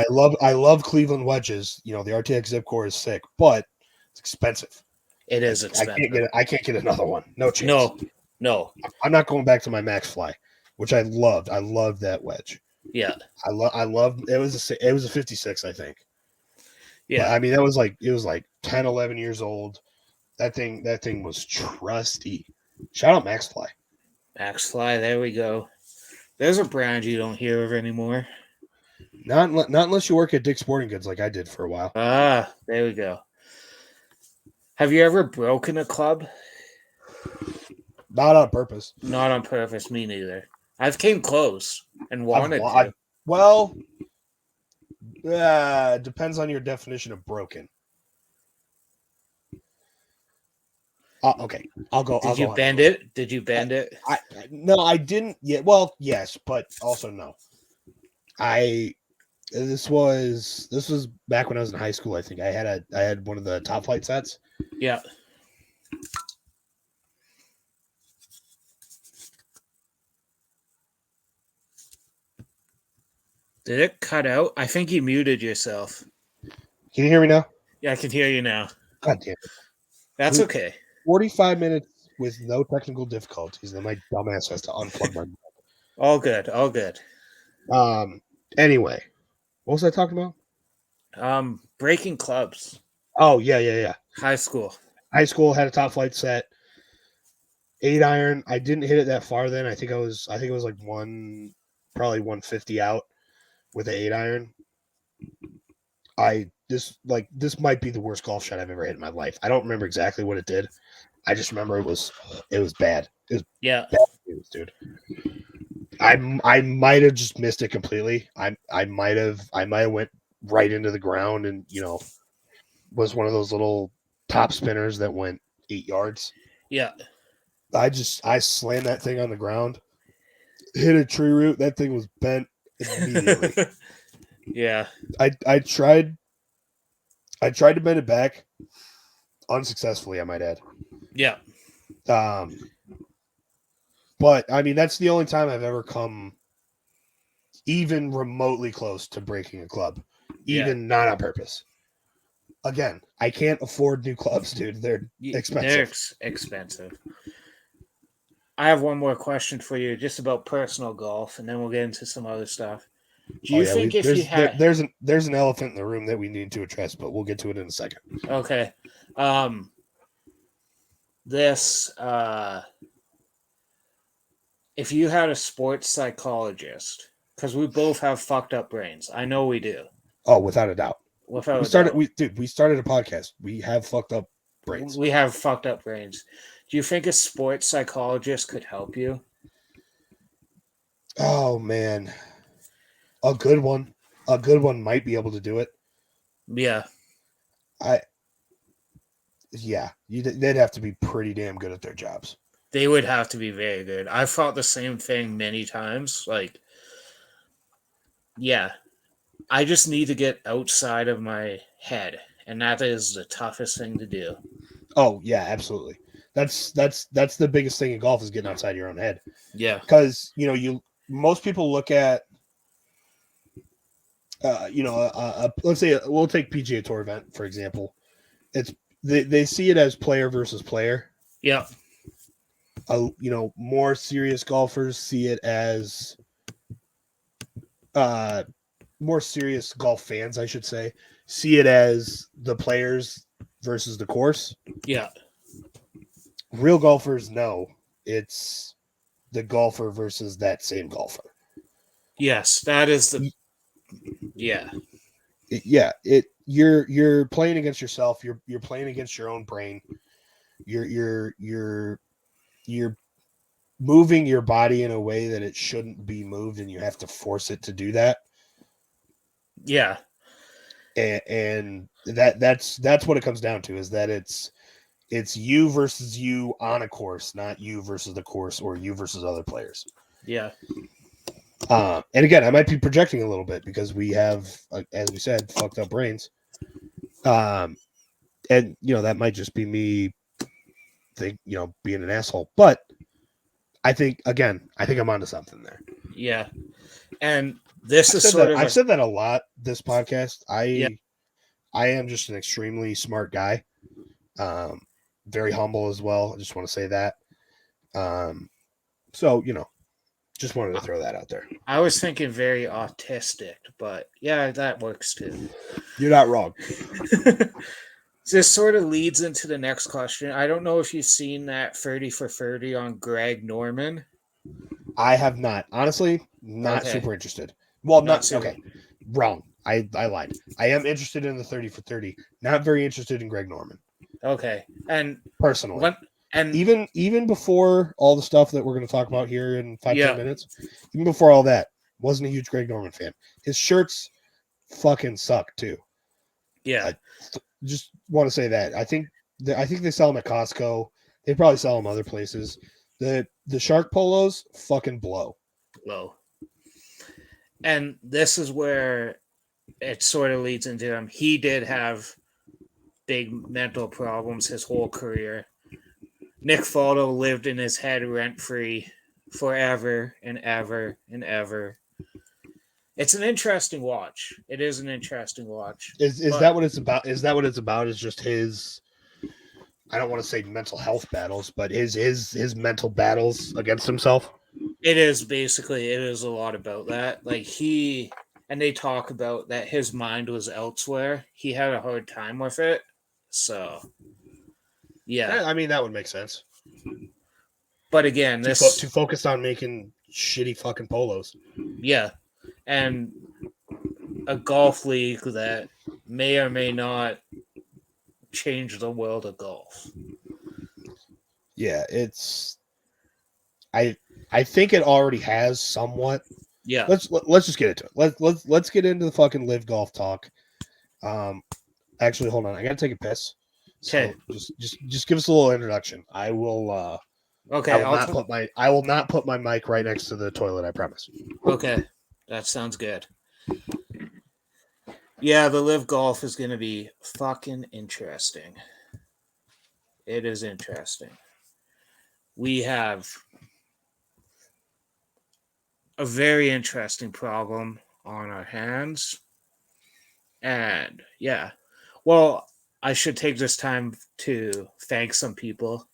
love Cleveland wedges. The RTX Zip Core is sick, but it's expensive. It is expensive. I can't get another one. No chance. No. I'm not going back to my Max Fly, which I loved. I loved that wedge. Yeah. I loved it. Was a 56, I think. Yeah. But, I mean, it was like 10, 11 years old. That thing was trusty. Shout out Maxfly. Maxfly, there we go. There's a brand you don't hear of anymore. Not unless you work at Dick's Sporting Goods like I did for a while. Ah, there we go. Have you ever broken a club? Not on purpose. Not on purpose, me neither. I've came close and wanted to. Well, depends on your definition of broken. Okay, I'll go. Did you bend it? Did you bend it? No, I didn't yet. Well, yes, but also no. This was back when I was in high school. I think I had one of the Top Flight sets. Yeah. Did it cut out? I think you muted yourself. Can you hear me now? Yeah, I can hear you now. God damn it. That's okay. 45 minutes with no technical difficulties. Then my dumbass has to unplug my mic. All good. All good. Anyway, what was I talking about? Breaking clubs. Oh, yeah. High school. High school had a Top Flight set. 8-iron. I didn't hit it that far then. I think it was like probably 150 out with an 8-iron. This might be the worst golf shot I've ever hit in my life. I don't remember exactly what it did. I just remember it was bad. It was bad news, dude. I might have just missed it completely. I might have went right into the ground and was one of those little top spinners that went 8 yards. Yeah. I slammed that thing on the ground, hit a tree root. That thing was bent immediately. Yeah. I tried to bend it back unsuccessfully, I might add. Yeah. But I mean, that's the only time I've ever come even remotely close to breaking a club, even not on purpose. Again, I can't afford new clubs, dude. They're expensive. They're expensive. I have one more question for you, just about personal golf, and then we'll get into some other stuff. Do you think there's an elephant in the room that we need to address, but we'll get to it in a second. Okay. If you had a sports psychologist, because we both have fucked up brains, I know we do. Oh, without a doubt. We started a podcast. We have fucked up brains. We have fucked up brains. Do you think a sports psychologist could help you? Oh man, a good one might be able to do it. Yeah. They'd have to be pretty damn good at their jobs. They would have to be very good. I've thought the same thing many times. I just need to get outside of my head, and that is the toughest thing to do. Oh yeah, absolutely. That's the biggest thing in golf is getting outside your own head. Yeah, because most people look at let's say we'll take PGA Tour event for example. It's they see it as player versus player. Yeah. More serious golfers see it as more serious golf fans, I should say, see it as the players versus the course. Yeah. Real golfers know it's the golfer versus that same golfer. Yes, that is the you're playing against yourself. You're playing against your own brain. You're moving your body in a way that it shouldn't be moved, and you have to force it to do that. Yeah. And that's what it comes down to, is that it's you versus you on a course, not you versus the course or you versus other players. Yeah. And again, I might be projecting a little bit because we have, as we said, fucked up brains. And that might just be me being an asshole, but I think I'm onto something there. Yeah. And I've said that a lot this podcast. I am just an extremely smart guy. Very humble as well. I just want to say that. Just wanted to throw that out there. I was thinking very autistic, but yeah, that works too. You're not wrong. This sort of leads into the next question. I don't know if you've seen that 30 for 30 on Greg Norman. I have not. Honestly, not Okay. super interested. Well, Not not super. okay. Wrong. I lied. I am interested in the 30 for 30. Not very interested in Greg Norman. Okay. And Personally. what? And Even before all the stuff that we're going to talk about here in 5-10 yeah, minutes, even before all that, wasn't a huge Greg Norman fan. His shirts fucking suck too. yeah. Just want to say that. I think they sell them at Costco. They probably sell them other places. The shark polos fucking blow. Low. And this is where it sort of leads into him. He did have big mental problems his whole career. Nick Faldo lived in his head rent free forever and ever and ever. It's an interesting watch. It is an interesting watch. Is that what it's about? Is that what it's about? Is just his, I don't want to say mental health battles, but his mental battles against himself. It is a lot about that. Like and they talk about that his mind was elsewhere. He had a hard time with it. So yeah. I mean, that would make sense. But again, to focus on making shitty fucking polos. Yeah. And a golf league that may or may not change the world of golf. Yeah, it's I think it already has somewhat. Yeah. Let's just get into it. Let's get into the fucking LIV Golf talk. Actually, hold on. I gotta take a piss. Okay. So just give us a little introduction. I will. Okay. I will not put my mic right next to the toilet. I promise. Okay, that sounds good. Yeah, the LIV Golf is going to be fucking interesting. It is interesting. We have a very interesting problem on our hands. And yeah, well, I should take this time to thank some people.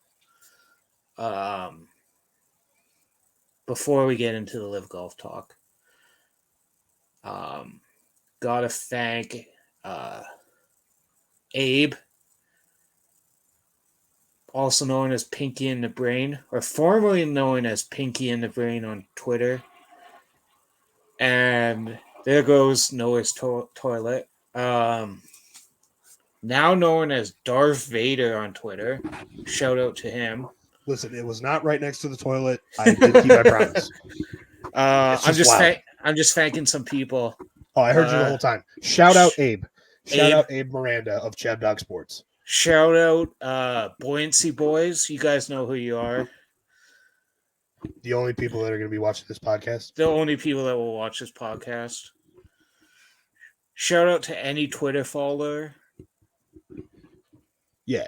Before we get into the LIV Golf talk, gotta thank Abe, also known as Pinky in the Brain, or formerly known as Pinky in the Brain on Twitter. And there goes Noah's toilet. Now known as Darth Vader on Twitter. Shout out to him. Listen, it was not right next to the toilet. I did keep my promise. I'm just thanking some people. Oh, I heard you the whole time. Shout out Abe. Shout out Abe Miranda of Chad Dog Sports. Shout out Buoyancy Boys. You guys know who you are. The only people that are going to be watching this podcast. The only people that will watch this podcast. Shout out to any Twitter follower. Yeah,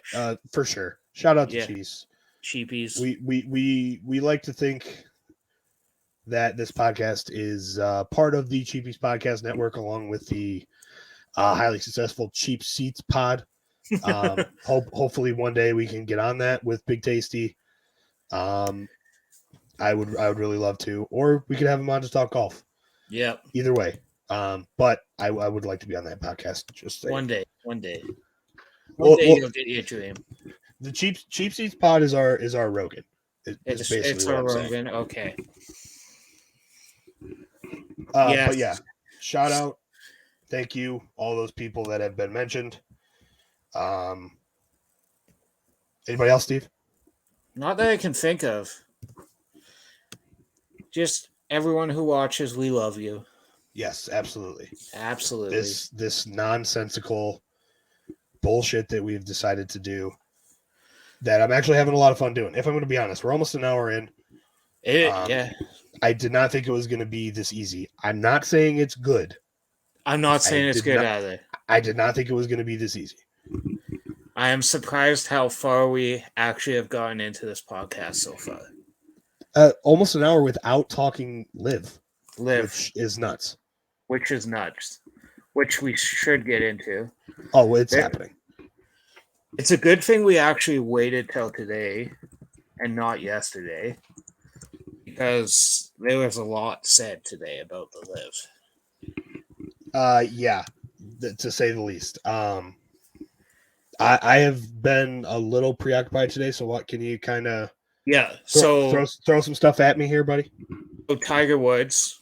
for sure. Shout out to Cheapies. We like to think that this podcast is part of the Cheapies Podcast Network, along with the highly successful Cheap Seats Pod. Hopefully one day we can get on that with Big Tasty. I would really love to, or we could have him on to talk golf. Yeah. Either way. But I would like to be on that podcast. Just saying. One day. One day you'll get your dream. The cheap seats pod is our Rogan. It's our Rogan. Okay. Yes. But yeah, shout out, thank you, all those people that have been mentioned. Anybody else, Steve? Not that I can think of. Just everyone who watches, we love you. Yes, absolutely. Absolutely. This nonsensical bullshit that we've decided to do, that I'm actually having a lot of fun doing. If I'm going to be honest, we're almost an hour in. Yeah. I did not think it was going to be this easy. I'm not saying it's good. I'm not saying it's good either. I did not think it was going to be this easy. I am surprised how far we actually have gotten into this podcast so far. Almost an hour without talking LIV, which is nuts. Which is nuts. Which we should get into. Oh, it's happening. It's a good thing we actually waited till today and not yesterday, because there was a lot said today about the LIV. Yeah, to say the least. I have been a little preoccupied today. So what can you kind of throw some stuff at me here, buddy? So Tiger Woods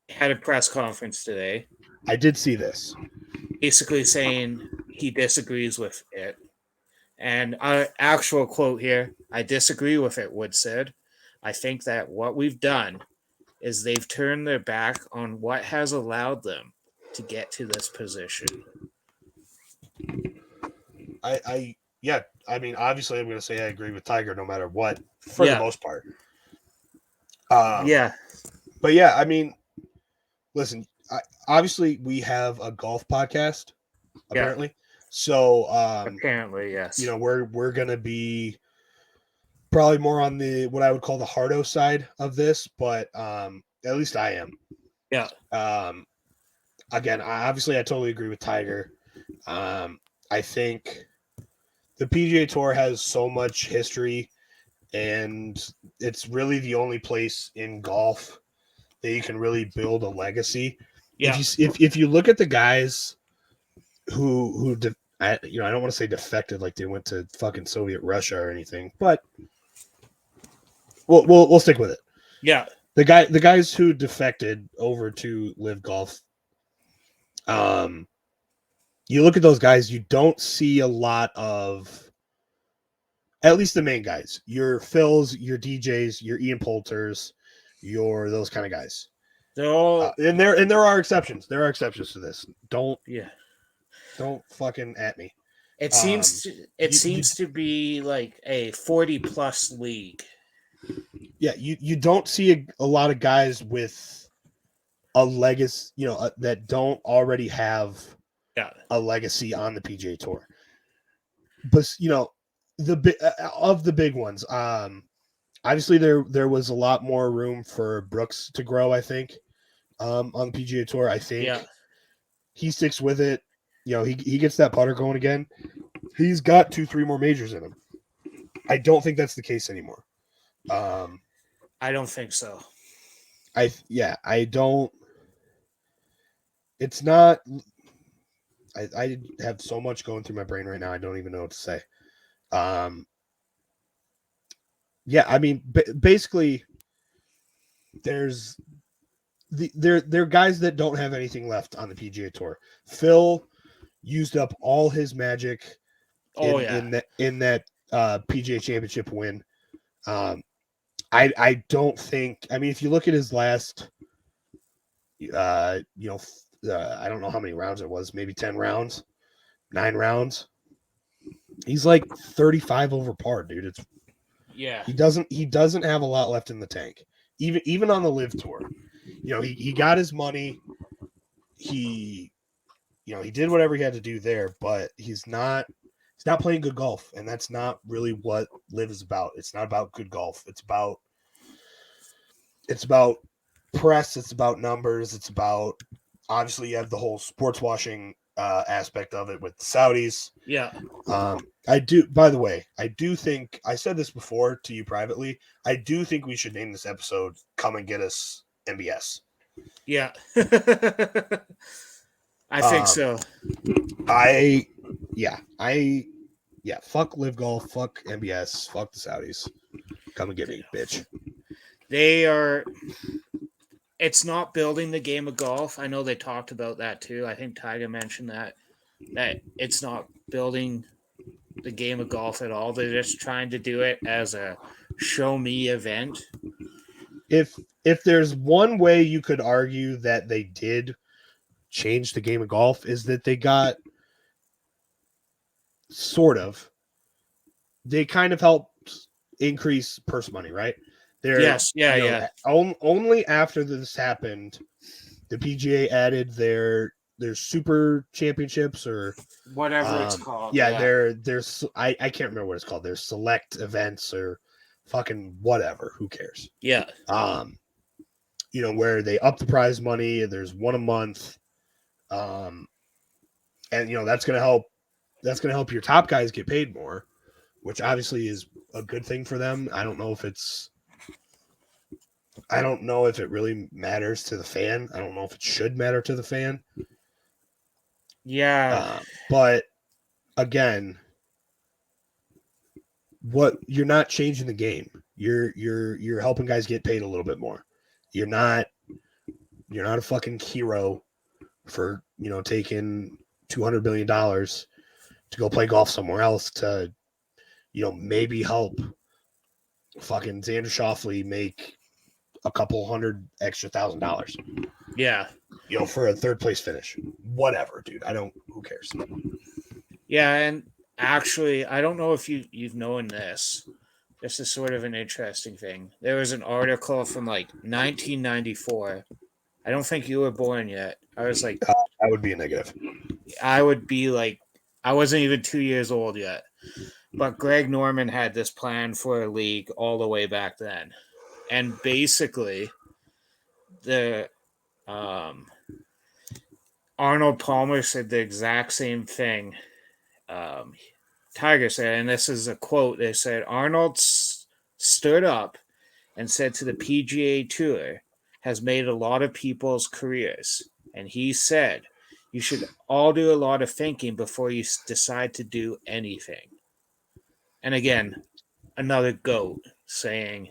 had a press conference today, I did see this. basically saying he disagrees with it. And our actual quote here, I disagree with it, Wood said. I think that what we've done is they've turned their back on what has allowed them to get to this position. Yeah, I mean, obviously, I'm going to say I agree with Tiger no matter what, for the most part. Yeah. But yeah, I mean, listen, obviously, we have a golf podcast, apparently. So, apparently, yes. You know, we're going to be probably more on the what I would call the hardo side of this, but at least I am. Yeah. Again, I totally agree with Tiger. I think the PGA Tour has so much history, and it's really the only place in golf that you can really build a legacy. Yeah. If you look at the guys who I don't want to say defected like they went to fucking Soviet Russia or anything, but we'll stick with it. Yeah. The guys who defected over to LIV Golf, you look at those guys, you don't see a lot of, at least the main guys, your Phils, your DJs, your Ian Poulters, your those kind of guys. They're all and there are exceptions. There are exceptions to this. Don't fucking at me. It seems to be like a 40+ league. Yeah, you don't see a lot of guys with a legacy, that don't already have a legacy on the PGA Tour. But the big ones, obviously there was a lot more room for Brooks to grow, I think, on the PGA Tour. I think he sticks with it. He gets that putter going again. He's got 2-3 more majors in him. I don't think that's the case anymore. I don't think so. I don't. It's not. I have so much going through my brain right now. I don't even know what to say. Yeah, I mean, basically, there's there are guys that don't have anything left on the PGA Tour. Phil used up all his magic in that PGA Championship win. I don't think. I mean, if you look at his last, I don't know how many rounds it was. Maybe 10 rounds, 9 rounds. He's like 35 over par, dude. He doesn't have a lot left in the tank. Even on the LIV Tour, he got his money. He did whatever he had to do there, but he's not playing good golf, and that's not really what LIV is about. It's not about good golf. It's about press. It's about numbers. It's about, obviously, you have the whole sports washing aspect of it with the Saudis. Yeah. By the way, I do think, I said this before to you privately, I do think we should name this episode "Come and Get Us MBS." Yeah. I think so. Fuck LIV Golf, fuck MBS, fuck the Saudis. Come and get me, bitch. It's not building the game of golf. I know they talked about that too. I think Tiger mentioned that it's not building the game of golf at all. They're just trying to do it as a show me event. If there's one way you could argue that they did change the game of golf, is that they got they kind of helped increase purse money, right? Only after this happened, the PGA added their super championships or whatever it's called. There's I can't remember what it's called. There's select events or fucking whatever. Who cares? Yeah. Where they up the prize money. There's one a month. And that's gonna help. That's gonna help your top guys get paid more, which obviously is a good thing for them. I don't know if it really matters to the fan. I don't know if it should matter to the fan. Yeah. But again, what you're not changing the game. You're helping guys get paid a little bit more. You're not a fucking hero for taking $200 billion to go play golf somewhere else to maybe help fucking Xander Schauffele make a couple hundred extra $1,000. Yeah. For a third place finish. Whatever, dude. Who cares? Yeah, and actually, I don't know if you've known this. This is sort of an interesting thing. There was an article from like 1994. I don't think you were born yet. I was like, that would be a negative. I would be like, I wasn't even 2 years old yet. But Greg Norman had this plan for a league all the way back then. And basically, the Arnold Palmer said the exact same thing. Tiger said, and this is a quote, they said, Arnold stood up and said to the PGA Tour has made a lot of people's careers. And he said, you should all do a lot of thinking before you decide to do anything. And again, another GOAT saying,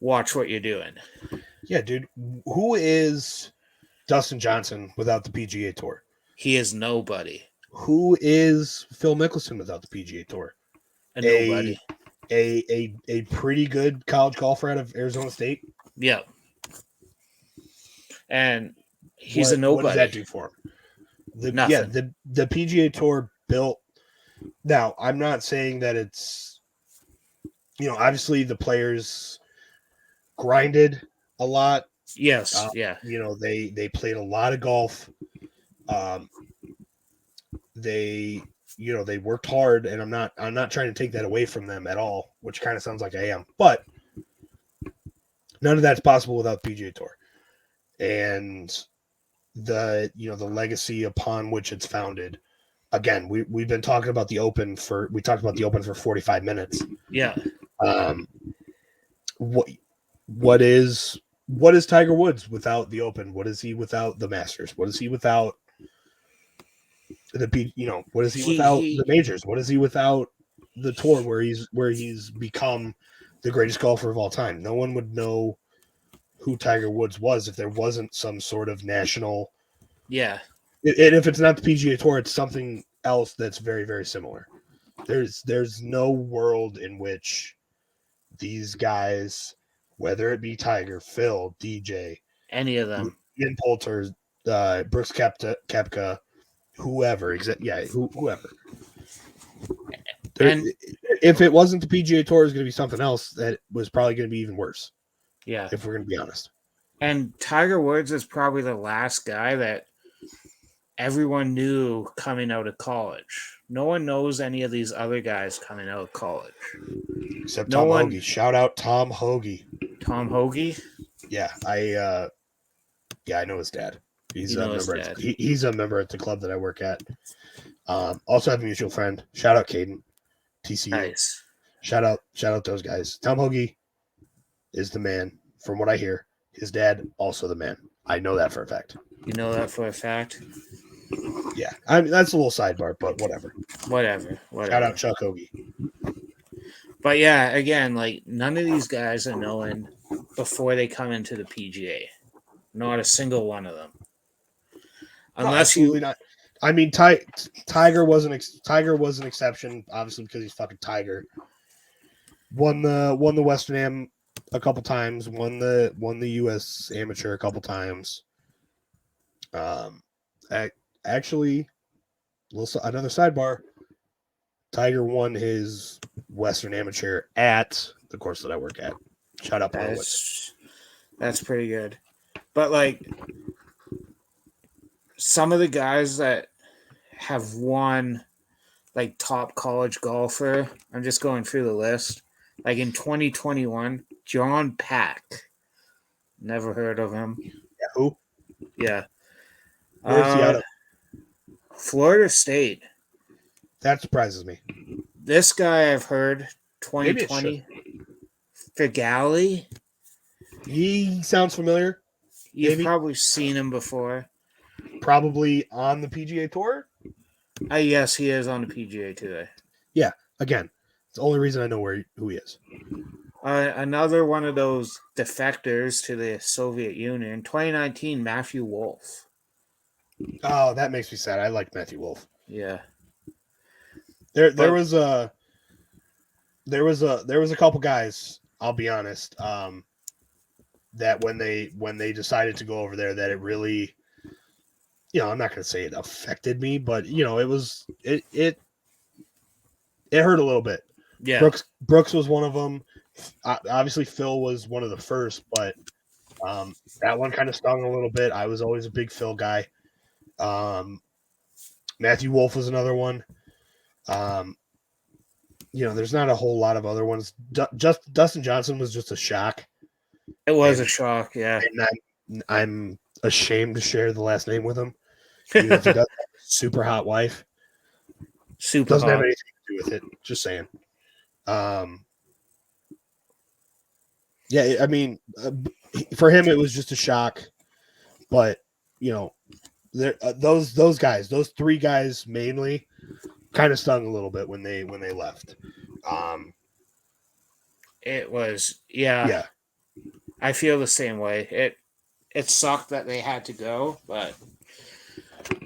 watch what you're doing. Yeah, dude. Who is Dustin Johnson without the PGA Tour? He is nobody. Who is Phil Mickelson without the PGA Tour? A nobody. A pretty good college golfer out of Arizona State. Yeah. And he's a nobody. What does that do for him? Nothing. Yeah, the PGA Tour built. Now, I'm not saying that it's, obviously the players grinded a lot. Yes, yeah. They played a lot of golf. They worked hard, and I'm not trying to take that away from them at all, which kind of sounds like I am. But none of that's possible without the PGA Tour. And the legacy upon which it's founded. Again, we've been talking about the Open for 45 minutes. Yeah. What is Tiger Woods without the Open? What is he without the Masters? What is he without what is he without the majors? What is he without the tour where he's become the greatest golfer of all time? No one would know who Tiger Woods was if there wasn't some sort of national. Yeah. And if it's not the PGA Tour, it's something else that's very, very similar. There's no world in which these guys, whether it be Tiger, Phil, DJ, any of them, Ian Poulter, Brooks Koepka, whoever. Whoever. And if it wasn't the PGA Tour, it's going to be something else that was probably going to be even worse. Yeah. If we're going to be honest. And Tiger Woods is probably the last guy that everyone knew coming out of college. No one knows any of these other guys coming out of college. Except Tom Hoagie. Shout out Tom Hoagie. Tom Hoagie? Yeah, I know his dad. He's a member. He's a member at the club that I work at. Also have a mutual friend. Shout out Caden, TCU. Nice. Shout out those guys. Tom Hoagie is the man, from what I hear. His dad also the man. I know that for a fact. You know that for a fact? Yeah, I mean that's a little sidebar, but whatever. Whatever. Shout out Chuck Hoagie. But yeah, again, like none of these guys are known before they come into the PGA. Not a single one of them. Unless not. I mean, Tiger was an exception, obviously because he's fucking Tiger. Won the Western Am a couple times. Won the U.S. Amateur a couple times. Actually, another sidebar. Tiger won his Western Amateur at the course that I work at. Shout out, that's pretty good. But like some of the guys that have won like top college golfer, I'm just going through the list. Like in 2021, John Pack. Never heard of him. Yeah, who? Yeah. Where's he out of? Florida State. That surprises me. This guy I've heard 2020. Figali. He sounds familiar. You've probably seen him before. Probably on the PGA Tour. Yes, he is on the PGA today. Yeah, again, it's the only reason I know who he is. Another one of those defectors to the Soviet Union, 2019, Matthew Wolff. Oh, that makes me sad. I like Matthew Wolff. Yeah. There But was a couple guys, I'll be honest, that when they decided to go over there, that it really, I'm not going to say it affected me, but it hurt a little bit. yeah, Brooks was one of them. Obviously, Phil was one of the first, but that one kind of stung a little bit. I was always a big Phil guy. Matthew Wolff was another one. There's not a whole lot of other ones. Just Dustin Johnson was just a shock. it was a shock. Yeah, and I'm ashamed to share the last name with him, even if he does have a super hot wife. Super doesn't hot. have anything to do with it. Just saying. Yeah, I mean, for him it was just a shock, but there those guys, those three guys mainly, kind of stung a little bit when they left. It was yeah. I feel the same way. It sucked that they had to go, but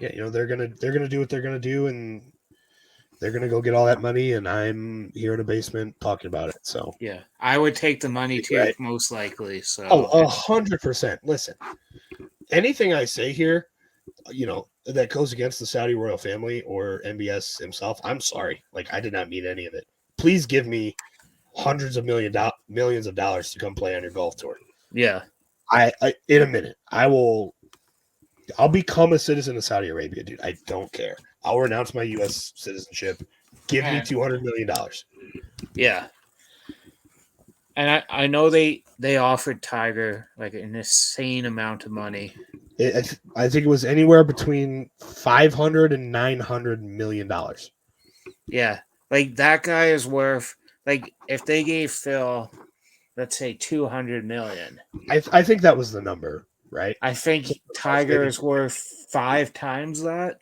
yeah, they're gonna do what they're gonna do, and they're gonna go get all that money, and I'm here in a basement talking about it. So yeah, I would take the money too, right. most likely. So 100%. Listen, anything I say here, that goes against the Saudi royal family or MBS himself, I'm sorry. Like, I did not mean any of it. Please give me hundreds of millions of dollars to come play on your golf tour. Yeah. I in a minute, I'll become a citizen of Saudi Arabia, dude. I don't care. I'll renounce my U.S. citizenship. Give me $200 million. Yeah. And I know they offered Tiger like an insane amount of money. I think it was anywhere between $500 and $900 million. Yeah, like that guy is worth, like, if they gave Phil, let's say, $200 million. I think that was the number, right? I think Tiger is worth 5 times that.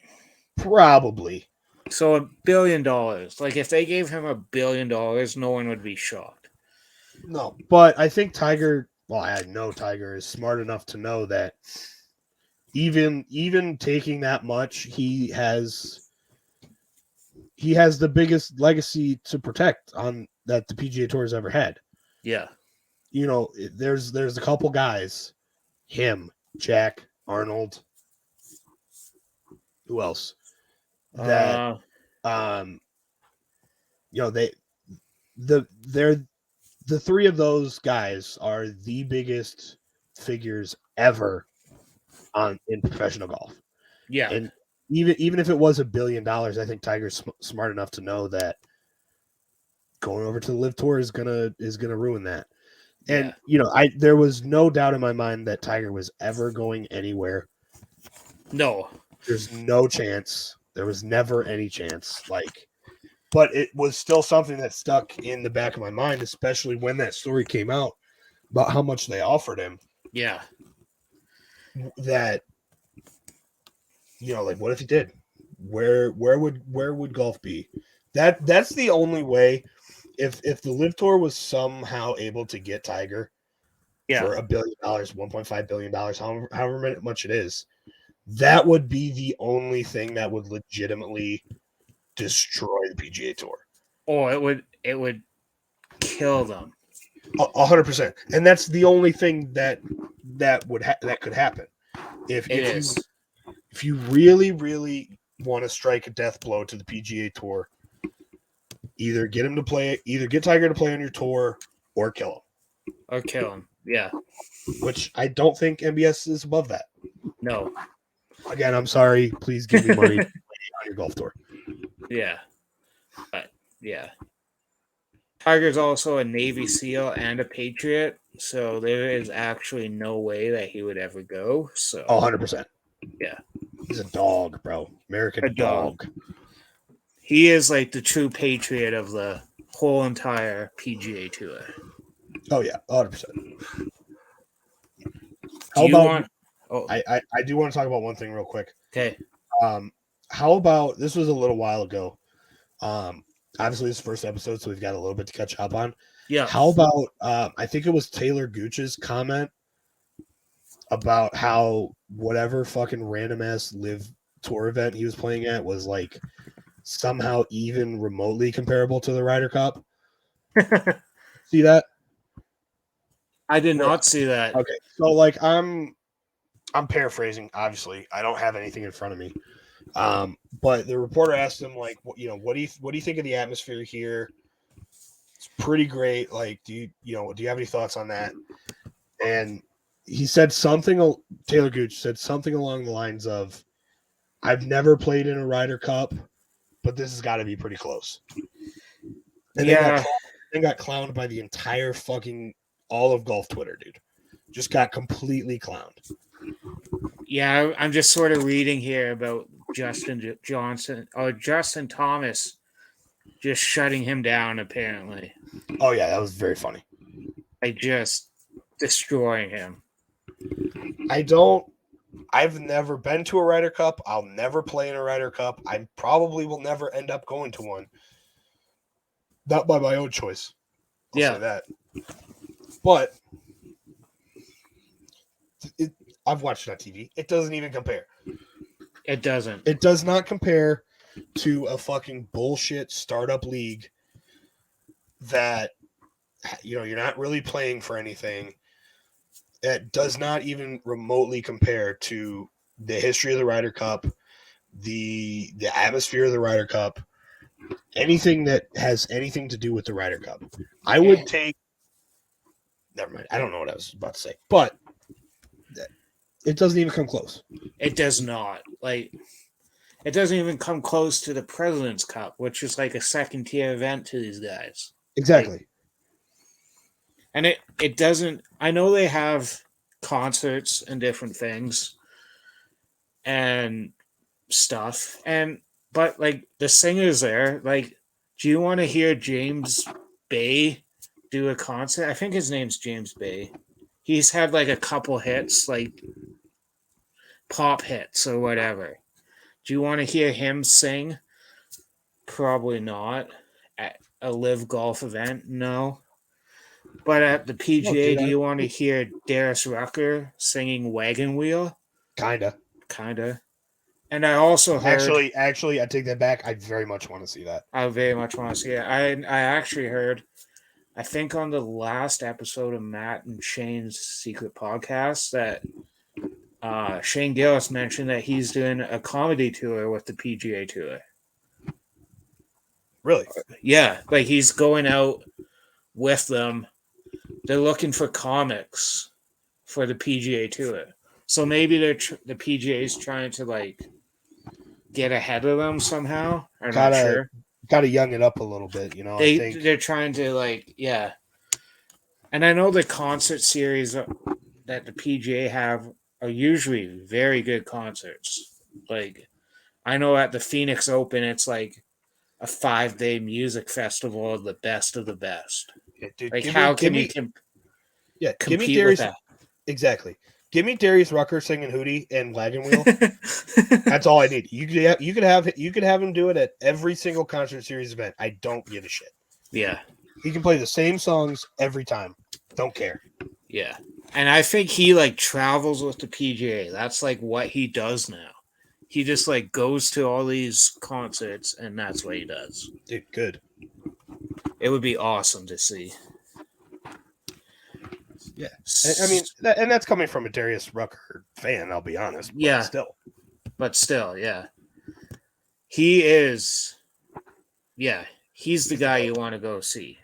Probably. So $1 billion. Like, if they gave him $1 billion, no one would be shocked. No, but I think Tiger. Well, I know Tiger is smart enough to know that even taking that much, he has the biggest legacy to protect on that the PGA Tour has ever had. Yeah. There's a couple guys, him, Jack, Arnold, who else? That they're the three of those guys are the biggest figures ever in professional golf. Yeah. And even if it was $1 billion, I think Tiger's smart enough to know that going over to the LIV Tour is gonna ruin that. And there was no doubt in my mind that Tiger was ever going anywhere. No. There's no chance. There was never any chance. But it was still something that stuck in the back of my mind, especially when that story came out about how much they offered him. Yeah. That, what if he did? Where would golf be? That's the only way. If the LIV Tour was somehow able to get Tiger for $1 billion, $1.5 billion, however much it is, that would be the only thing that would legitimately destroy the PGA Tour. Oh, it would kill them. 100%. And that's the only thing that could happen. If you really, really want to strike a death blow to the PGA Tour, either get Tiger to play on your tour or kill him. Yeah. Which I don't think MBS is above that. No. Again, I'm sorry. Please give me money to play on your golf tour. Yeah. But yeah. Tiger's also a Navy SEAL and a Patriot, so there is actually no way that he would ever go. So 100%. Yeah. He's a dog, bro. American dog. He is like the true patriot of the whole entire PGA Tour. Oh yeah, 100%. I do want to talk about one thing real quick. Okay. how about this was a little while ago. Obviously this is the first episode, so we've got a little bit to catch up on. Yeah. How about I think it was Taylor Gooch's comment about how whatever fucking random ass live tour event he was playing at was like somehow even remotely comparable to the Ryder Cup. See that? I did not see that. Okay, so like I'm paraphrasing. Obviously, I don't have anything in front of me. But the reporter asked him like, what do you think of the atmosphere here? It's pretty great. Like, do you have any thoughts on that? And he said something. Taylor Gooch said something along the lines of, "I've never played in a Ryder Cup, but this has got to be pretty close." And then got clowned by the entire fucking all of golf Twitter, dude. Just got completely clowned. Yeah, I'm just sort of reading here about Justin Thomas just shutting him down, apparently. Oh, yeah, that was very funny. Like, just destroying him. I've never been to a Ryder Cup. I'll never play in a Ryder Cup. I probably will never end up going to one. Not by my own choice. I'll say that. But I've watched it on TV. It doesn't even compare. It doesn't. It does not compare to a fucking bullshit startup league that, you're not really playing for anything. It does not even remotely compare to the history of the Ryder Cup, the atmosphere of the Ryder Cup, anything that has anything to do with the Ryder Cup. I would take. Never mind. I don't know what I was about to say, but it doesn't even come close. It does not. Like, it doesn't even come close to the President's Cup, which is like a second tier event to these guys. Exactly. Like, and it doesn't. I know they have concerts and different things and stuff, but like the singers there, like, do you want to hear James Bay do a concert? I think his name's James Bay. He's had like a couple hits, like pop hits or whatever. Do you want to hear him sing? Probably not. At a LIV Golf event, no. But at the PGA, do you want to hear Darius Rucker singing Wagon Wheel? Kinda. And I also heard... Actually, I take that back. I very much want to see that. I very much want to see it. I actually heard, I think on the last episode of Matt and Shane's Secret Podcast, that Shane Gillis mentioned that he's doing a comedy tour with the PGA Tour. Really? Yeah, like he's going out with them. They're looking for comics for the PGA Tour. So maybe the PGA is trying to like get ahead of them somehow. I'm not sure. Got to young it up a little bit, They're trying to like, yeah. And I know the concert series that the PGA have are usually very good concerts. Like, I know at the Phoenix Open, it's like a 5-day music festival of the best of the best. Yeah, dude, like, how can you compete with that? Exactly. Give me Darius Rucker singing Hootie and Wagon Wheel. That's all I need. You could have him do it at every single concert series event. I don't give a shit. Yeah. He can play the same songs every time. Don't care. Yeah. And I think he like travels with the PGA. That's like what he does now. He just like goes to all these concerts and that's what he does. Dude, good. It would be awesome to see. Yeah. I mean, that's coming from a Darius Rucker fan, I'll be honest. Yeah. But still, yeah. He is, yeah, he's the guy you want to go see.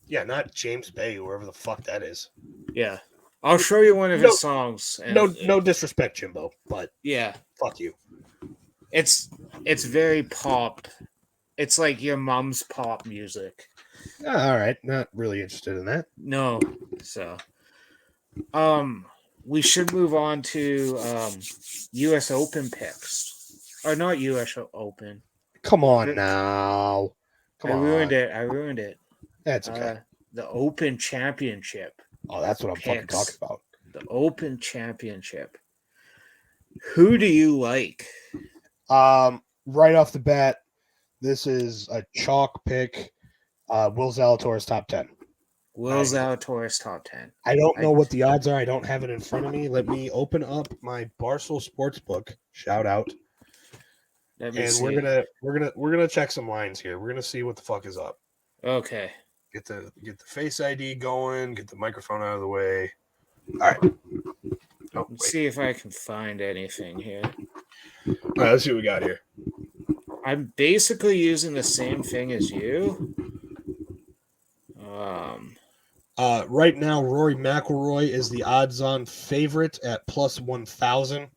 Yeah, not James Bay, whoever the fuck that is. Yeah. I'll show you one of his songs. No disrespect, Jimbo, but yeah, fuck you. It's very pop. It's like your mom's pop music. All right, not really interested in that. No, so we should move on to U.S. Open picks, or not U.S. Open. Come on now. I ruined it. That's okay. The Open Championship. Oh, that's what I'm fucking talking about. The Open Championship. Who do you like? Right off the bat, this is a chalk pick. Will Zalatoris top 10. Will Zalatoris top 10. I don't know what the odds are. I don't have it in front of me. Let me open up my Barstool Sportsbook. Shout out. Let me And see. we're gonna check some lines here. We're gonna see what the fuck is up. Okay. Get the Face ID going. Get the microphone out of the way. All right. Oh, Let's see if I can find anything here. All right, let's see what we got here. I'm basically using the same thing as you. Right now, Rory McIlroy is the odds-on favorite at plus 1,000.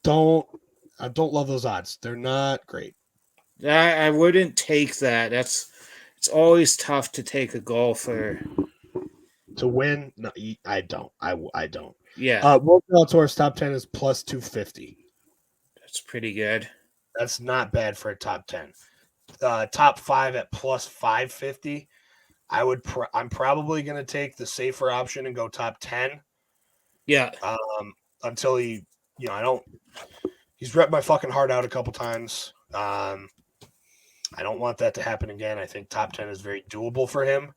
I don't love those odds. They're not great. I wouldn't take that. It's always tough to take a golfer to win. No, I don't. I don't. Yeah. Will Zalatoris top 10 is plus 250. That's pretty good. That's not bad for a top 10. Top 5 at plus 550. I'm probably going to take the safer option and go top 10. Yeah. Until he's repped my fucking heart out a couple times. I don't want that to happen again. I think top 10 is very doable for him.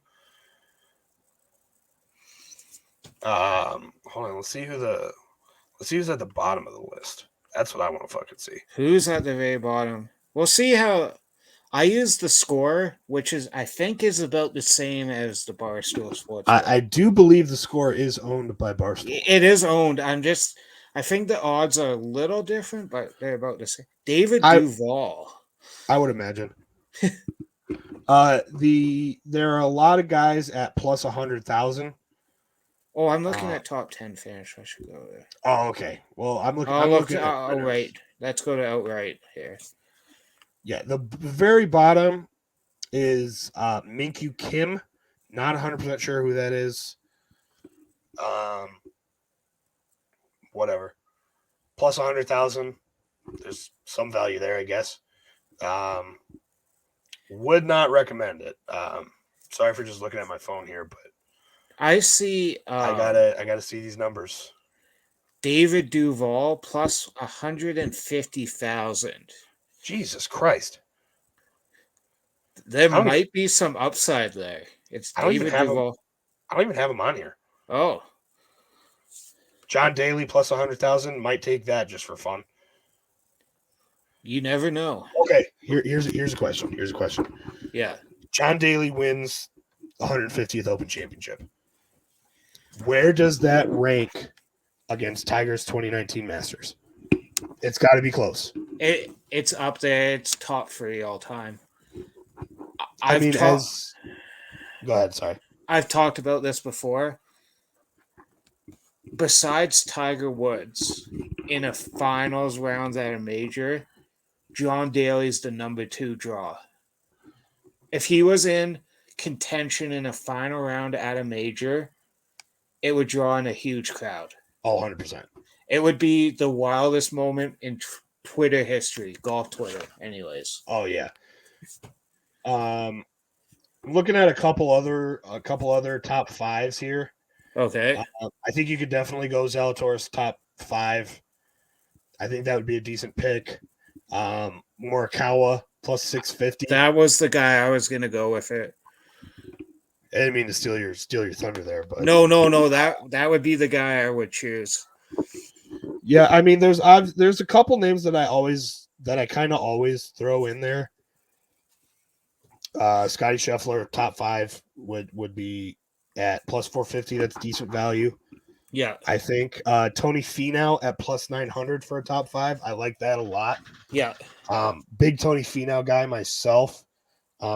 Hold on. Let's see who's at the bottom of the list. That's what I want to fucking see. Who's at the very bottom? We'll see how. I use the score, which I think is about the same as the Barstool Sports. I do believe the score is owned by Barstool. It is owned. I think the odds are a little different, but they're about the same. David Duval. I would imagine. There are a lot of guys at plus 100,000. Oh, I'm looking at top 10 finish. I should go there. Oh, okay. Well, I'm looking. Outright. Let's go to outright here. Yeah, the very bottom is Minkyu Kim. Not 100% sure who that is. Whatever. Plus 100,000. There's some value there, I guess. Would not recommend it. Sorry for just looking at my phone here, but I see. I gotta see these numbers. David Duval plus 150,000. Jesus Christ! There might be some upside there. It's David Duval. I don't even have him on here. Oh, John Daly plus 100,000. Might take that just for fun. You never know. Okay, here's a question. Here's a question. Yeah. John Daly wins 150th Open Championship. Where does that rank against Tiger's 2019 Masters? It's got to be close. It's up there. It's top 3 all time. Go ahead, sorry. I've talked about this before. Besides Tiger Woods in a finals round at a major, John Daly's the number 2 draw. If he was in contention in a final round at a major, it would draw in a huge crowd. Oh, 100%. It would be the wildest moment in Twitter history, golf Twitter, anyways. Oh yeah. I'm looking at a couple other top 5s here. Okay. I think you could definitely go Zalatoris top 5. I think that would be a decent pick. Morikawa plus 650. That was the guy I was gonna go with it. I didn't mean to steal your thunder there, but no. That would be the guy I would choose. Yeah, I mean, there's a couple names that I kind of always throw in there. Scotty Scheffler top 5 would be at plus 450. That's decent value. Yeah, I think Tony Finau at plus 900 for a top 5. I like that a lot. Yeah. Big Tony Finau guy myself.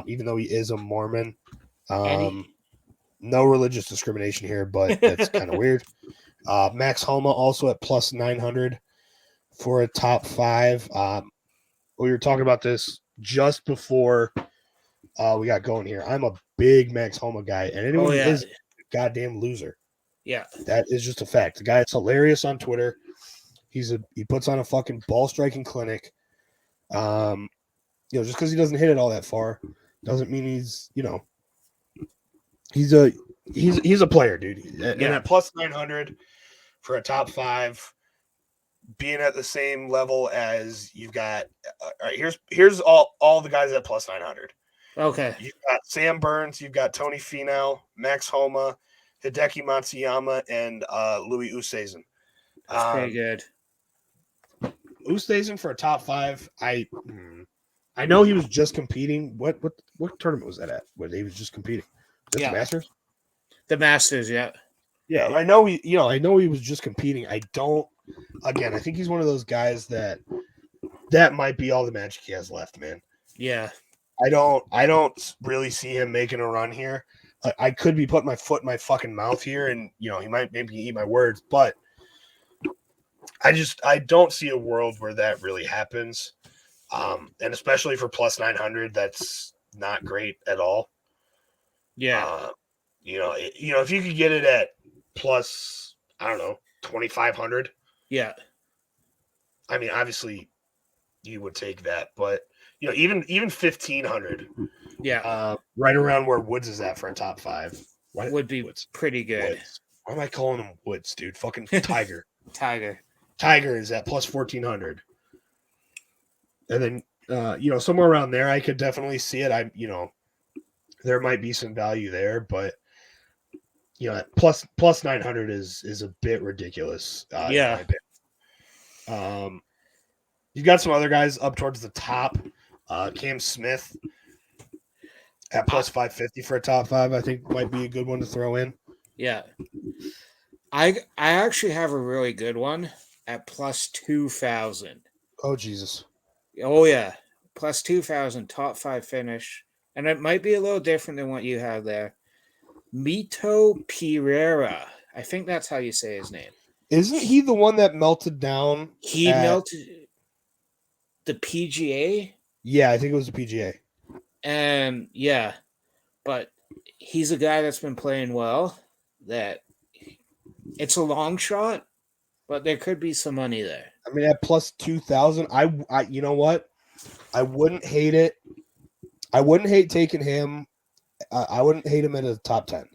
Even though he is a Mormon. No religious discrimination here, but that's kind of weird. Max Homa also at plus 900 for a top 5. We were talking about this just before we got going here. I'm a big Max Homa guy, and anyone who is a goddamn loser. Yeah, that is just a fact. The guy is hilarious on Twitter. He puts on a fucking ball striking clinic. Just because he doesn't hit it all that far doesn't mean he's a player, dude. And at plus 900 for a top 5, being at the same level as you've got. All right, here's all the guys at plus 900. Okay. You've got Sam Burns, you've got Tony Finau, Max Homa, Hideki Matsuyama, and Louis Oosthuizen. That's pretty good. Oosthuizen for a top 5. I know he was just competing. What tournament was that at? Where he was just competing? Was that the Masters? The Masters, yeah. Yeah, I know he was just competing. I think he's one of those guys that might be all the magic he has left, man. Yeah. I don't really see him making a run here. I could be putting my foot in my fucking mouth here, and he might maybe eat my words, but I don't see a world where that really happens. And especially for plus 900, that's not great at all. Yeah. If you could get it at plus, I don't know, 2,500. Yeah. I mean, obviously, you would take that, but even 1,500. Yeah. Right around where Woods is at for a top 5. Would be Woods? Pretty good. Woods. Why am I calling him Woods, dude? Fucking Tiger. Tiger is at plus 1,400. And then, somewhere around there, I could definitely see it. There might be some value there, but plus 900 is a bit ridiculous. Yeah. You've got some other guys up towards the top. Cam Smith at plus 550 for a top 5, I think might be a good one to throw in. Yeah. I actually have a really good one at plus 2,000. Oh, Jesus. Oh, yeah. Plus 2,000, top 5 finish. And it might be a little different than what you have there. Mito Pereira. I think that's how you say his name. Isn't he the one that melted down? He melted the PGA? Yeah, I think it was the PGA. And yeah, but he's a guy that's been playing well. That it's a long shot, but there could be some money there. I mean, at plus 2,000, I you know what? I wouldn't hate it. I wouldn't hate taking him. I wouldn't hate him in a top 10.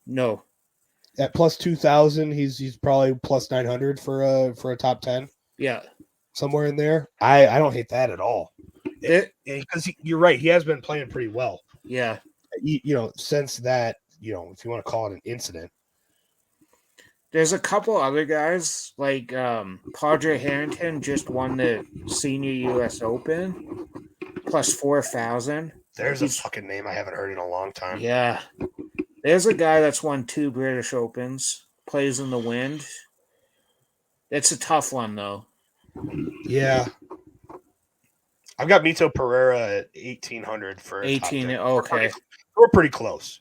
No. At plus 2,000, he's probably plus 900 for a top 10. Yeah. Somewhere in there. I don't hate that at all. Because you're right, he has been playing pretty well. Yeah. Since that, if you want to call it an incident. There's a couple other guys like Padre Harrington just won the Senior U.S. Open plus 4,000. There's a fucking name I haven't heard in a long time. Yeah. There's a guy that's won 2 British Opens, plays in the wind. It's a tough one, though. Yeah. I've got Mito Pereira at 1,800 for 18. Okay. We're pretty close.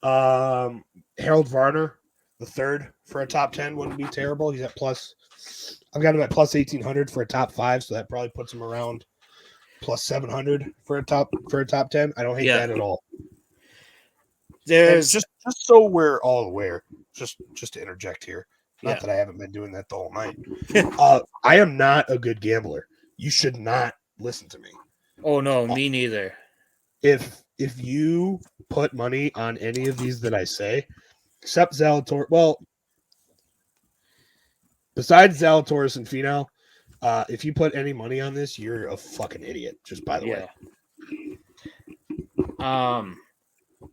Harold Varner, the third for a top 10 wouldn't be terrible. He's at plus. I've got him at plus 1,800 for a top 5, so that probably puts him around plus 700 for a top 10. I don't hate that at all. There's just so we're all aware. Just to interject here. Not that I haven't been doing that the whole night. I am not a good gambler. You should not listen to me. Oh no, me neither. If you put money on any of these that I say, except Zalatoris, well, besides Zalatoris and Finau, if you put any money on this, you're a fucking idiot. Just by the way.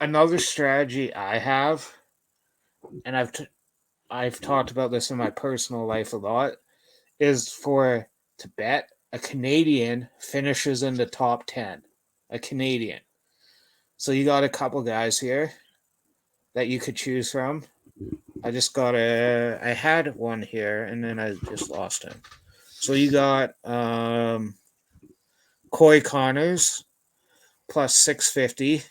Another strategy I have, and I've talked about this in my personal life a lot, is to bet a Canadian finishes in the top 10. A Canadian. So you got a couple guys here that you could choose from. I had one here and then I just lost him. So you got Corey Connors plus 650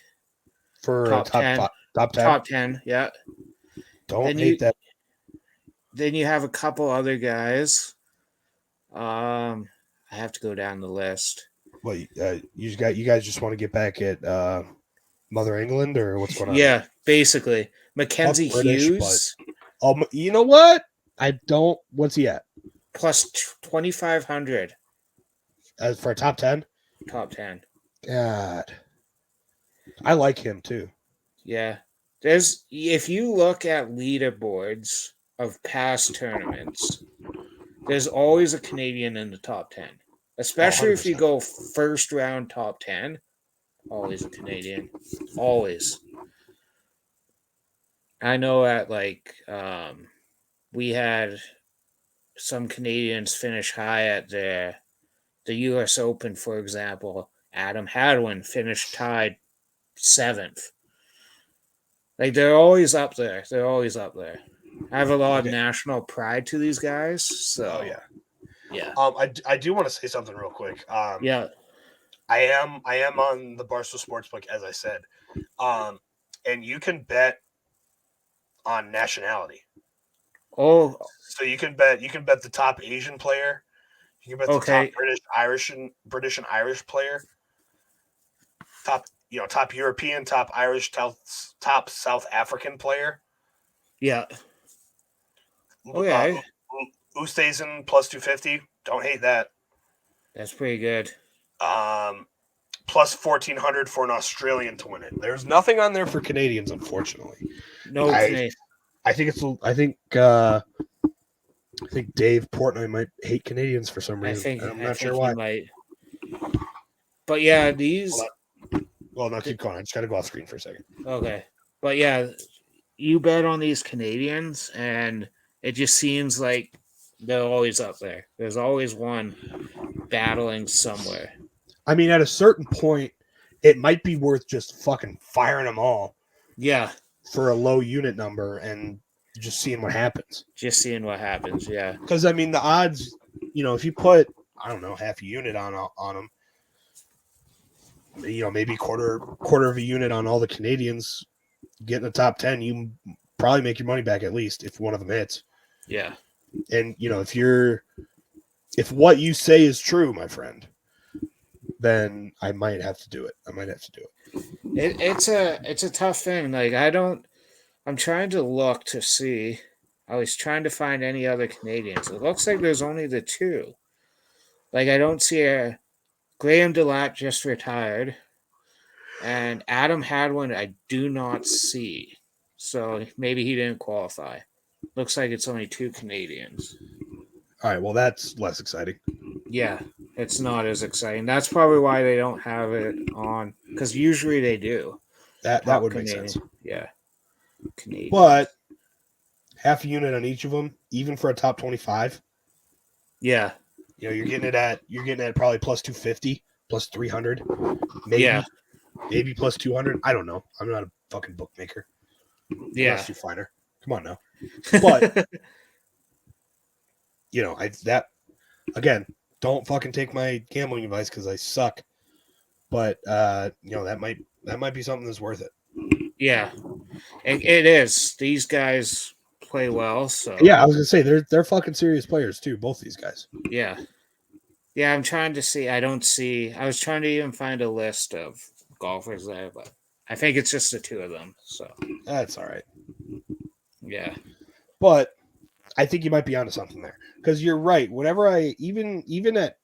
for top 10. Top 10, yeah. Don't hate that. Then you have a couple other guys. I have to go down the list. Well, you guys just want to get back at Mother England, or what's going on? Yeah, basically. Mackenzie Hughes. You know what? I don't. What's he at? Plus 2,500. For a top 10? Top 10. God. I like him too. Yeah. If you look at leaderboards of past tournaments, there's always a Canadian in the top 10. Especially if you 100%. go first round top 10, always a Canadian. Always. I know at we had some Canadians finish high at the US Open, for example. Adam Hadwin finished tied 7th. Like they're always up there. They're always up there. I have a lot of national pride to these guys. So yeah. Yeah. I do want to say something real quick. Yeah. I am on the Barstool Sportsbook, as I said. And you can bet on nationality. Oh, So you can bet the top Asian player. You can bet the top British and Irish player. Top European, top Irish, top South African player. Yeah. Okay. Oosthuizen plus 250. Don't hate that. That's pretty good. Plus 1,400 for an Australian to win it. There's nothing on there for Canadians, unfortunately. No Canadian. I think Dave Portnoy might hate Canadians for some reason. I'm not sure why. Might. But yeah, these. Well, no, keep going. I just got to go off screen for a second. Okay. But yeah, you bet on these Canadians, and it just seems like they're always up there. There's always one battling somewhere. I mean, at a certain point, it might be worth just fucking firing them all. Yeah. For a low unit number and just seeing what happens. Yeah. Because, I mean, the odds, if you put, I don't know, half a unit on them, maybe quarter of a unit on all the Canadians getting the top 10, you probably make your money back at least if one of them hits. Yeah. And, if what you say is true, my friend, then I might have to do it. It's a tough thing. Like, I'm trying to look to see. I was trying to find any other Canadians. It looks like there's only the two. Like, I don't see Graham DeLatte just retired. And Adam Hadwin, I do not see. So maybe he didn't qualify. Looks like it's only two Canadians. All right, well, that's less exciting. Yeah, it's not as exciting. That's probably why they don't have it on, because usually they do. That would make sense. Yeah. Canadian. But half a unit on each of them, even for a top 25. Yeah. You're getting it at probably plus 250, plus 300, maybe plus 200. I don't know. I'm not a fucking bookmaker. Yeah. Unless you find her. Come on now. But again, don't fucking take my gambling advice because I suck. But that might be something that's worth it. Yeah, it is. These guys play well, so yeah. I was gonna say they're fucking serious players too. Both these guys. Yeah. I'm trying to see. I don't see. I was trying to even find a list of golfers there, but I think it's just the two of them. So that's all right. Yeah, but I think you might be onto something there because you're right. Whenever I even at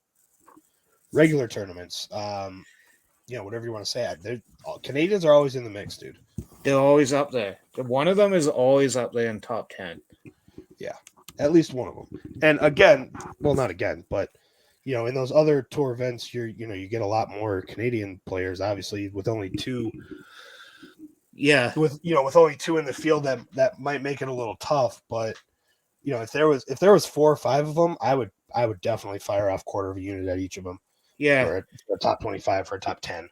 regular tournaments, whatever you want to say, Canadians are always in the mix, dude. They're always up there. One of them is always up there in top 10. Yeah, at least one of them. And again, well, not again, but in those other tour events, you get a lot more Canadian players, obviously, with only two. Yeah, with only two in the field, that might make it a little tough. But if there was 4 or 5 of them, I would definitely fire off quarter of a unit at each of them. Yeah, for a top 25, for a top 10.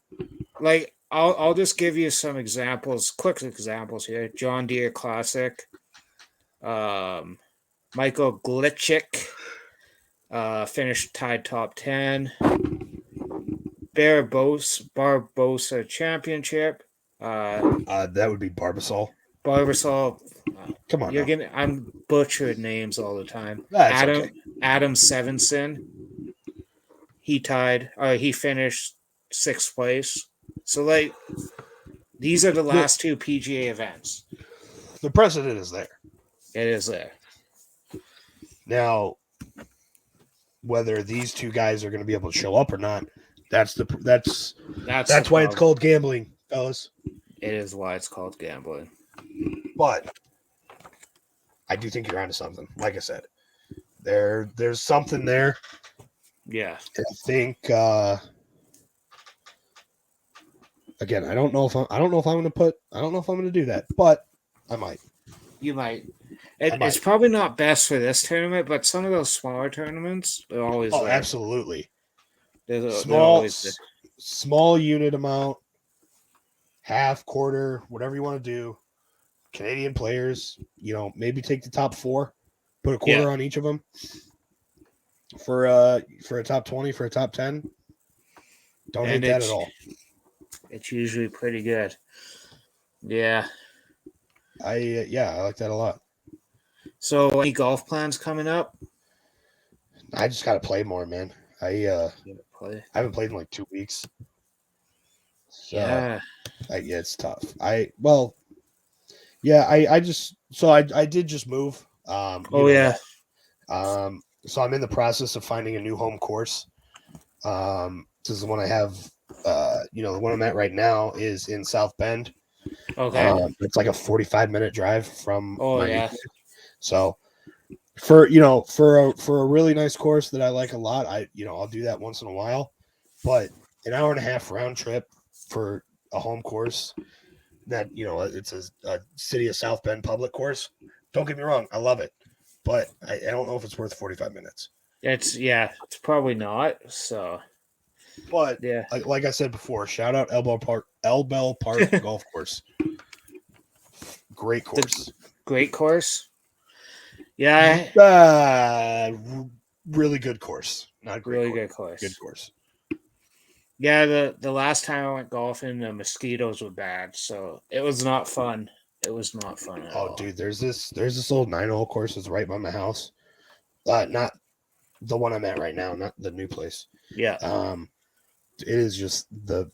Like I'll just give you some examples, quick examples here. John Deere Classic, Michael Glitchick, finished tied top 10. Barbosa Championship. That would be Barbasol. Come on, I'm butchered names all the time. Okay. Adam Sevenson. He finished 6th place. So these are the last two PGA events. The precedent is there. It is there. Now, whether these two guys are going to be able to show up or not, that's why it's called gambling, fellas. It is why it's called gambling. But I do think you're onto something. Like I said, There's something there. Yeah. I think again, I don't know if I'm going to do that, but I might. You might. I might. It's probably not best for this tournament, but some of those smaller tournaments are always Oh, there. absolutely. They're Small always there. small unit amount, half, quarter, whatever you want to do. Canadian players, maybe take the top 4, put a quarter on each of them for a top 20, for a top 10. Don't hate that at all. It's usually pretty good. Yeah. I like that a lot. So, any golf plans coming up? I just got to play more, man. I haven't played in like 2 weeks. So, yeah. It's tough. I did just move. Yeah. So I'm in the process of finding a new home course. This is the one I have. The one I'm at right now is in South Bend. Okay. It's like a 45-minute drive from my new place. So for a really nice course that I like a lot, I'll do that once in a while. But an hour and a half round trip for a home course that it's a city of South Bend public course. Don't get me wrong, I love it, but I don't know if it's worth 45 minutes. It's probably not. So, but yeah, like I said before, shout out Elbow Park Golf Course. Great course. Great course. Yeah. Really good course. Not great. Really good course. Good course. Yeah, the last time I went golfing, the mosquitoes were bad, so it was not fun. It was not fun at all. Oh, dude, there's this old 9-hole course that's right by my house. Not the one I'm at right now, not the new place. Yeah. It is just the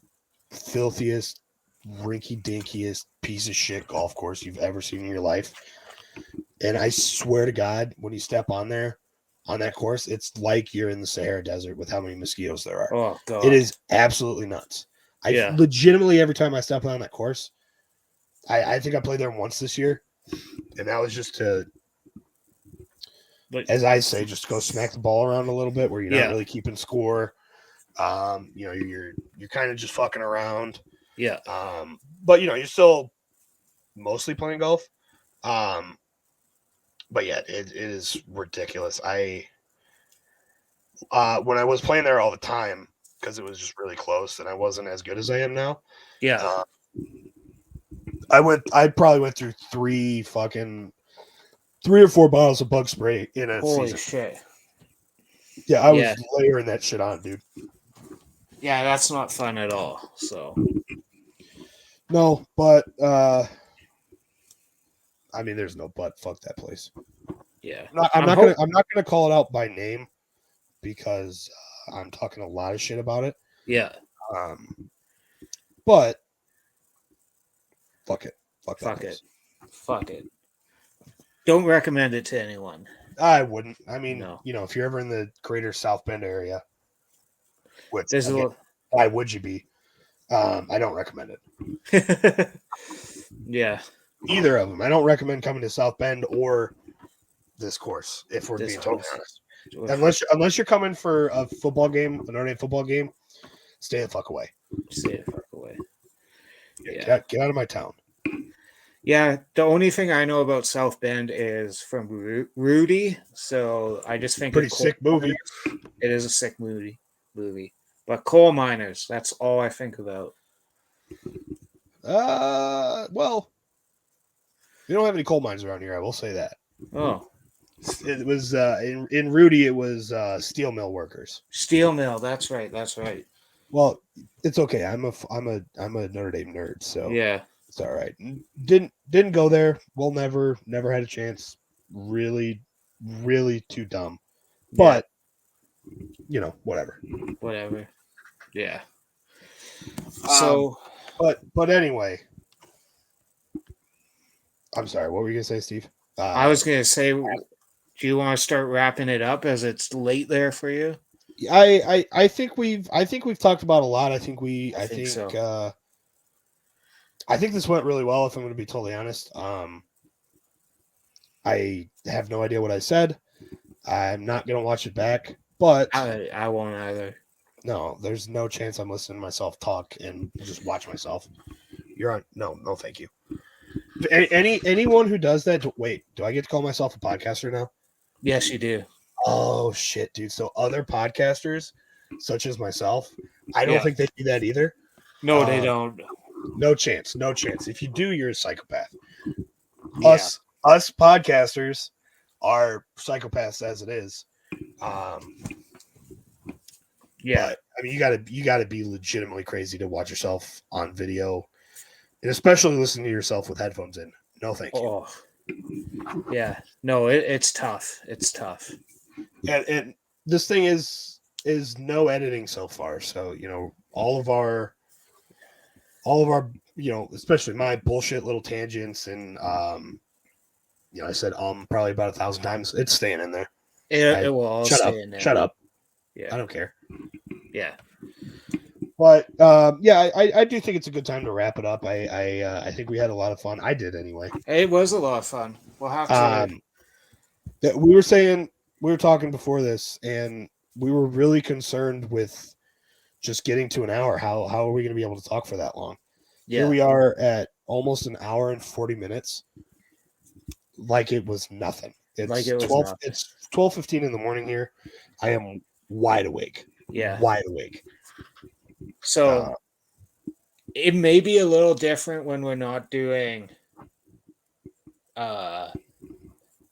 filthiest, rinky-dinkiest piece of shit golf course you've ever seen in your life. And I swear to God, when you step on there, on that course, it's like you're in the Sahara Desert with how many mosquitoes there are. Oh, God. It is absolutely nuts. Legitimately, every time I step on that course, I think I played there once this year, and that was just to, as I say, just to go smack the ball around a little bit where you're not really keeping score. You're kind of just fucking around. Yeah. But you're still mostly playing golf. But yeah, it is ridiculous. When I was playing there all the time, because it was just really close and I wasn't as good as I am now. Yeah. I probably went through 3 or 4 bottles of bug spray in a Holy season. Shit. Yeah, I was layering that shit on, dude. Yeah, that's not fun at all. So no, but I mean, there's no but. Fuck that place. Yeah, I'm not gonna call it out by name because I'm talking a lot of shit about it. Yeah. But fuck it. Fuck it. Don't recommend it to anyone. I wouldn't. I mean, No. If you're ever in the greater South Bend area, why would you be? I don't recommend it. Yeah. Either of them. I don't recommend coming to South Bend or this course, if we're being totally honest. Unless you're coming for a football game, a Notre Dame football game, stay the fuck away. Stay the fuck away. Yeah. Get out of my town. Yeah, the only thing I know about South Bend is from Rudy, so I just think pretty sick movie. It is a sick movie. But coal miners, that's all I think about. Well, we don't have any coal mines around here, I will say that. Oh. It was in Rudy, it was steel mill workers. Steel mill, that's right. Well, it's okay. I'm a Notre Dame nerd, so yeah, it's all right. Didn't go there. We'll never had a chance. Really, really too dumb. But whatever. Yeah. So, but anyway, I'm sorry. What were you gonna say, Steve? I was gonna say, do you want to start wrapping it up as it's late there for you? I think we've talked about a lot. I think so. I think this went really well, if I'm going to be totally honest. I have no idea what I said. I'm not gonna watch it back, but I won't either. no, there's no chance I'm listening to myself talk and just watch myself. You're on. No, thank you. Anyone who does that. Wait, do I get to call myself a podcaster now? Yes, you do. Oh shit, dude. So other podcasters, such as myself, I don't Yeah. think they do that either. No, they don't. No chance. No chance. If you do, you're a psychopath. Yeah. Us podcasters are psychopaths as it is. Yeah. But, I mean, you gotta be legitimately crazy to watch yourself on video, and especially listen to yourself with headphones in. No, thank you. Oh. Yeah. No, it's tough. It's tough. And this thing is no editing so far. So all of our especially my bullshit little tangents and I said probably about 1,000 times. It's staying in there. It will all stay in there. Shut up. Yeah. I don't care. Yeah. But I do think it's a good time to wrap it up. I think we had a lot of fun. I did anyway. It was a lot of fun. We'll have to. That we were talking before this, and we were really concerned with just getting to an hour. How are we going to be able to talk for that long? Yeah. Here we are at almost an hour and 40 minutes. Like it was nothing. It's Like it was 12. nothing. It's 12:15 in the morning here. I am wide awake. Yeah. Wide awake. So it may be a little different when we're not doing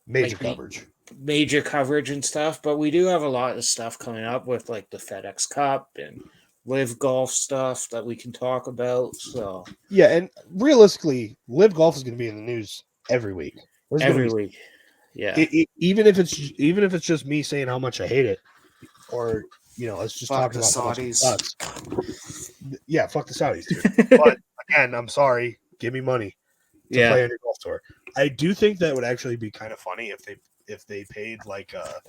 major coverage. Major coverage and stuff, but we do have a lot of stuff coming up with like the FedEx Cup and LIV Golf stuff that we can talk about. So yeah, and realistically, LIV Golf is going to be in the news every week. Every week. Yeah. Even if it's just me saying how much I hate it, or let's just Fuck talk about how much it Saudis. sucks. Yeah, fuck the Saudis, dude. But again, I'm sorry. Give me money to play on your golf tour. I do think that would actually be kind of funny if they paid like a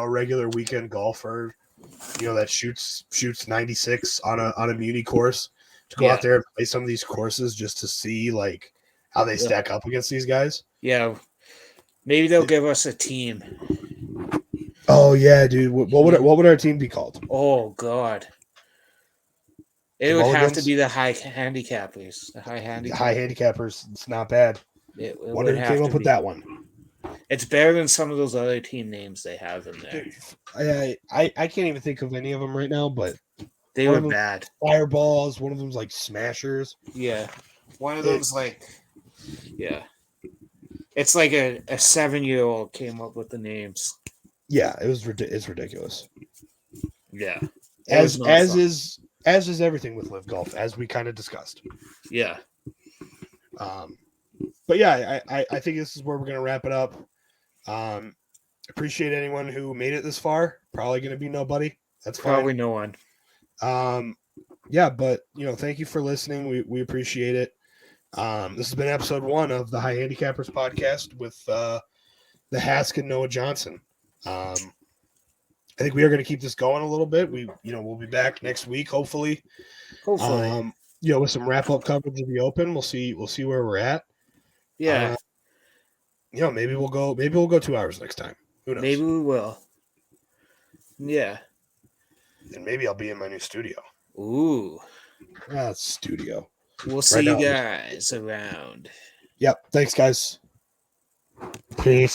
regular weekend golfer, that shoots 96 on a muni course to go out there and play some of these courses just to see like how they stack up against these guys. Yeah. Maybe they'll give us a team. Oh yeah, dude. What would our team be called? Oh God. It would have to be the high handicappers. The high handicappers. It's not bad. Wonder who came up with that one. It's better than some of those other team names they have in there. Dude, I can't even think of any of them right now, but they were bad. Fireballs. One of them's like Smashers. Yeah. One of them's like, yeah. It's like a 7-year-old came up with the names. Yeah, it's ridiculous. Yeah. As is everything with LIV Golf, as we kind of discussed. Yeah. But yeah, I think this is where we're gonna wrap it up. Appreciate anyone who made it this far. Probably gonna be nobody. That's fine. Probably no one. Yeah, but thank you for listening. We appreciate it. This has been episode 1 of the High Handicappers podcast with the Hask and Noah Johnson. I think we are going to keep this going a little bit. We'll be back next week, hopefully. With some wrap up coverage of the Open. We'll see where we're at. Yeah. Maybe we'll go 2 hours next time. Who knows? Maybe we will. Yeah. And maybe I'll be in my new studio. Ooh. Studio. We'll see you guys around. Yep. Thanks, guys. Peace.